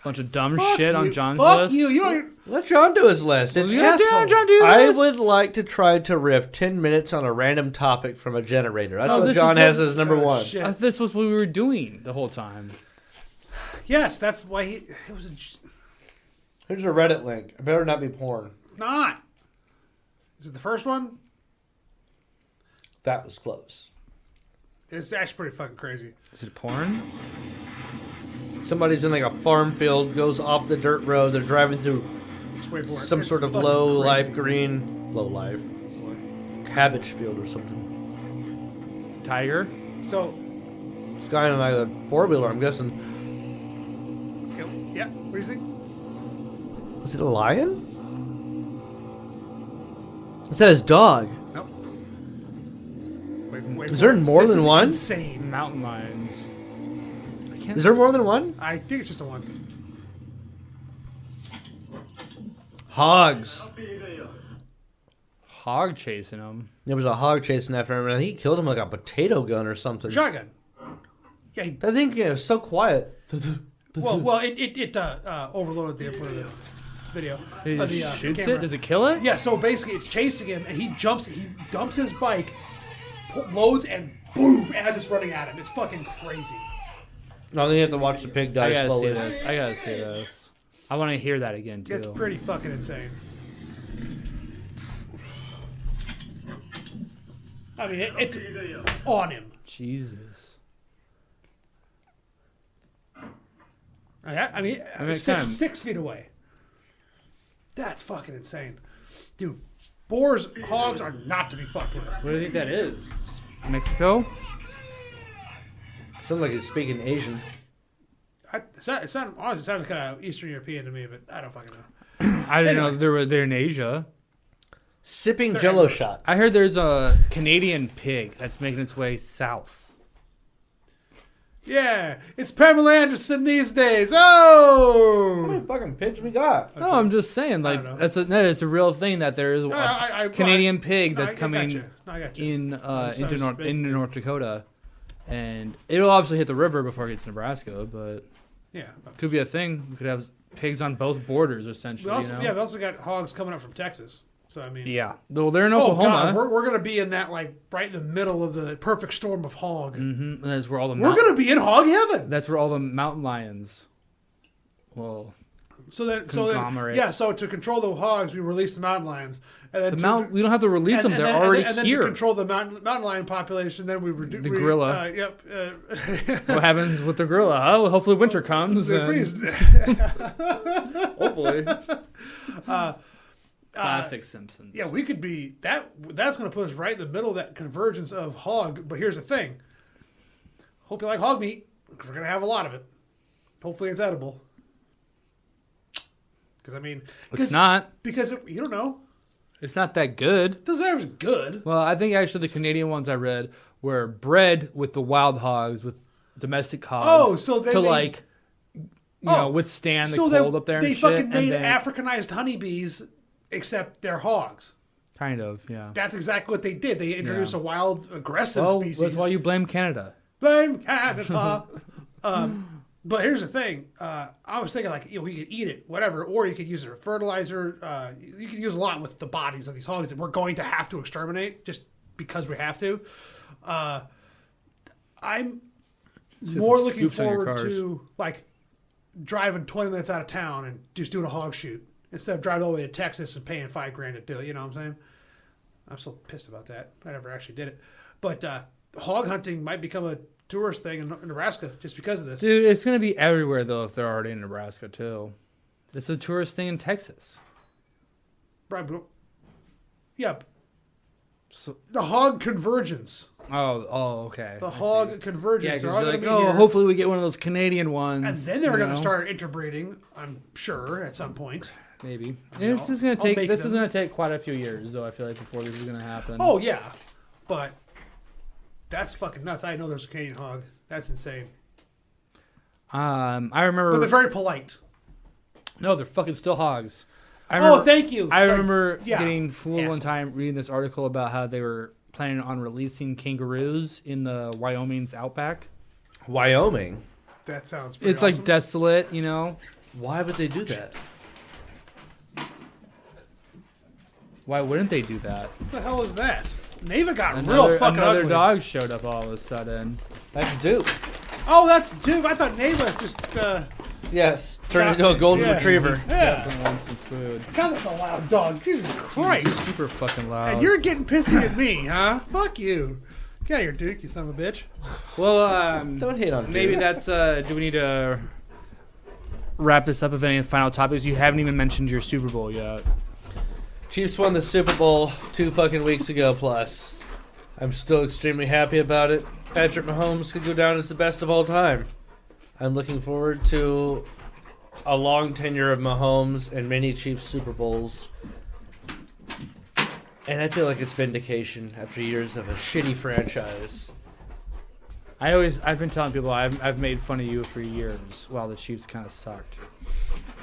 Bunch of dumb Fuck shit on you. John's Fuck list. you. You don't. Let John do his list. It's Yeah, asshole. John, do your I list. would like to try to riff 10 minutes on a random topic from a generator. That's Oh, what this John is has what- as number one. Shit. This was what we were doing the whole time. Yes, that's why it was Here's a Reddit link. It better not be porn. not. Is it the first one? That was close. It's actually pretty fucking crazy. Is it porn? Somebody's in like a farm field, goes off the dirt road. They're driving through Just wait for it. Some It's sort of fucking low life crazy. green, low life cabbage field or something. Tiger. So, This guy on a 4-wheeler, I'm guessing. yeah. What do you think? Was it a lion? Is that his dog? Nope. Wait Is for there it. more This than is one? Insane. Mountain lions. I can't Is there more than one? I think it's just a one. Hogs. Hog chasing them. There was a hog chasing after him, and I think he killed him with like a potato gun or something. Shotgun. Yeah. I think it was so quiet. Well, it overloaded the input of the video. He Of just the shoots camera. it. Does it kill it? Yeah, so basically it's chasing him, and he dumps his bike, loads, and boom, as it's running at him. It's fucking crazy. No, then you have to watch the pig die I gotta slowly. see this. I gotta see this. I want to hear that again too. It's pretty fucking insane. I mean, it's on him. Jesus. I mean, it's six, kinda- 6 feet away. That's fucking insane. Dude, boars, hogs are not to be fucked with. What do you think that is? Mexico? Sounds like he's speaking Asian. It sounded kind of Eastern European to me, but I don't fucking know. I didn't Anyway. know they're in Asia. Sipping They're Jello everywhere. shots. I heard there's a Canadian pig that's making its way south. Yeah, it's Pamela Anderson these days. How Oh! many fucking pigs we got? No, I'm just saying, like don't know. it's a real thing that there is a Canadian pig that's coming I got you. in Sorry, into spit. North Dakota, and it'll obviously hit the river before it gets to Nebraska, but Yeah. could be a thing. We could have pigs on both borders essentially. We also, you know? yeah, we also got hogs coming up from Texas. So I mean, Yeah. Though they're in oh Oklahoma. god, we're gonna be in that like right in the middle of the perfect storm of hog. And that's where all the We're gonna be in hog heaven. that's where all the mountain lions. Well, So then, Conglomerate. yeah. So to control the hogs, we release the mountain lions, and then we don't have to release them; they're already and then here. to control the mountain lion population, then we reduce The gorilla. Yep. What happens with the gorilla? Oh, hopefully winter comes. They and- freeze. Hopefully. Classic Simpsons. Yeah, we could be that. That's going to put us right in the middle of that convergence of hog. But here's the thing. Hope you like hog meat, because we're going to have a lot of it. Hopefully, it's edible. Because I mean, It's not. because you don't know. It's not that good. It doesn't matter if it's good. Well, I think actually the Canadian ones I read were bred with the wild hogs, with domestic hogs. Oh, so they to made- like, withstand the so cold up there they and shit. fucking and made then- Africanized honeybees, except they're hogs. Kind of, yeah. That's exactly what they did. They introduced Yeah. a wild, aggressive Well, species. that's why you blame Canada. Blame Canada. But here's the thing. I was thinking, like, we could eat it, whatever, or you could use it for fertilizer. You could use a lot with the bodies of these hogs that we're going to have to exterminate just because we have to. I'm more some looking scoops on your forward cars. to, like, driving 20 minutes out of town and just doing a hog shoot instead of driving all the way to Texas and paying $5,000 to do it. You know what I'm saying? I'm still pissed about that. I never actually did it. But hog hunting might become a tourist thing in Nebraska just because of this. Dude, it's going to be everywhere, though, if they're already in Nebraska, too. It's a tourist thing in Texas. Right, but, yeah. So- The hog convergence. Oh, okay. The I see. hog Yeah, convergence. because They're all you're gonna like, be here. hopefully we get one of those Canadian ones. And then they're you going to know? start interbreeding, I'm sure, at some point. Maybe. You It's know, just gonna I'll take. make This them. is gonna take quite a few years, though. I feel like before this is gonna happen. Oh, yeah. But that's fucking nuts. I know there's a Canadian hog. That's insane. I remember. But they're very polite. No, they're fucking still hogs. I Oh, remember, thank you. I Like, remember yeah. getting fooled Yes. one time reading this article about how they were planning on releasing kangaroos in the Wyoming's outback. Wyoming. That sounds pretty It's awesome. like desolate, you know. Why would they do that? Why wouldn't they do that? What the hell is that? Neva got Another, real fucking another ugly. dog showed up all of a sudden. That's Duke. Oh, that's Duke. I thought Neva just, Yes. Turn into a golden Yeah. retriever. yeah. Definitely wants some food. God, that's a loud dog. Jesus Christ. Super fucking loud. And you're getting pissy at me, huh? Fuck you. Get out of here, Duke, you son of a bitch. Well, Don't hate on maybe Duke. that's. Do we need to wrap this up. If any final topics, you haven't even mentioned your Super Bowl yet. Chiefs won the Super Bowl 2 fucking weeks ago plus. I'm still extremely happy about it. Patrick Mahomes could go down as the best of all time. I'm looking forward to a long tenure of Mahomes and many Chiefs Super Bowls. And I feel like it's vindication after years of a shitty franchise. I've been telling people I've made fun of you for years while the Chiefs kind of sucked.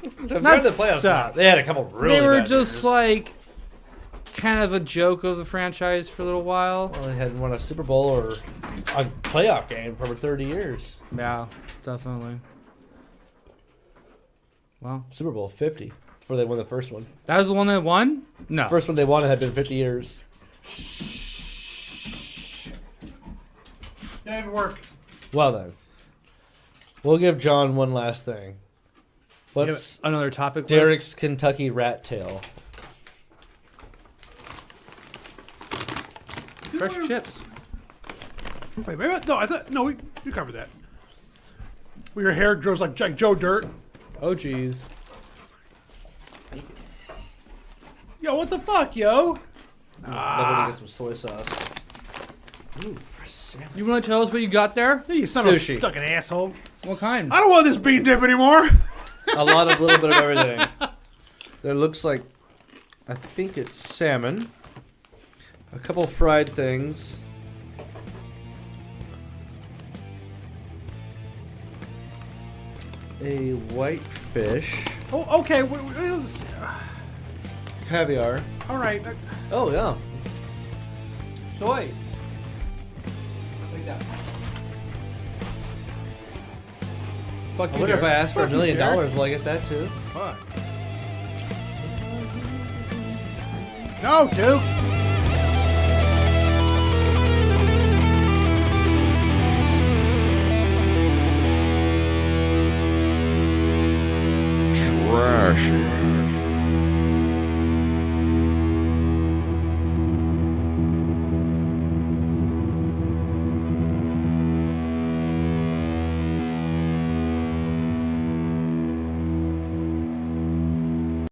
Not the playoffs. sucked. They had a couple really They were bad just years. like kind of a joke of the franchise for a little while. Well, they hadn't won a Super Bowl or a playoff game for over 30 years. Yeah, definitely. Well, Super Bowl 50 before they won the first one. that was the one that won? No. First one they won had been 50 years. That didn't work. Well then, we'll give John one last thing. You have What's another topic list? Derek's Kentucky Rat Tail? Fresh chips. Wait, no, I thought we covered that. Where your hair grows like Joe Dirt. Oh, jeez. Yo, what the fuck, yo? Love to get some soy sauce. Ooh, for salmon. You want to tell us what you got there? Hey, you son Sushi. of a fucking asshole. What kind? I don't want this bean dip anymore. A lot of little bit of everything. There looks like, I think it's salmon. A couple fried things. A white fish. Oh, okay. Caviar. All right. Oh, yeah. Soy. Like that. Fuck I you, wonder if I Derek. asked for $1 million, will I get that too? Fuck. No, Duke.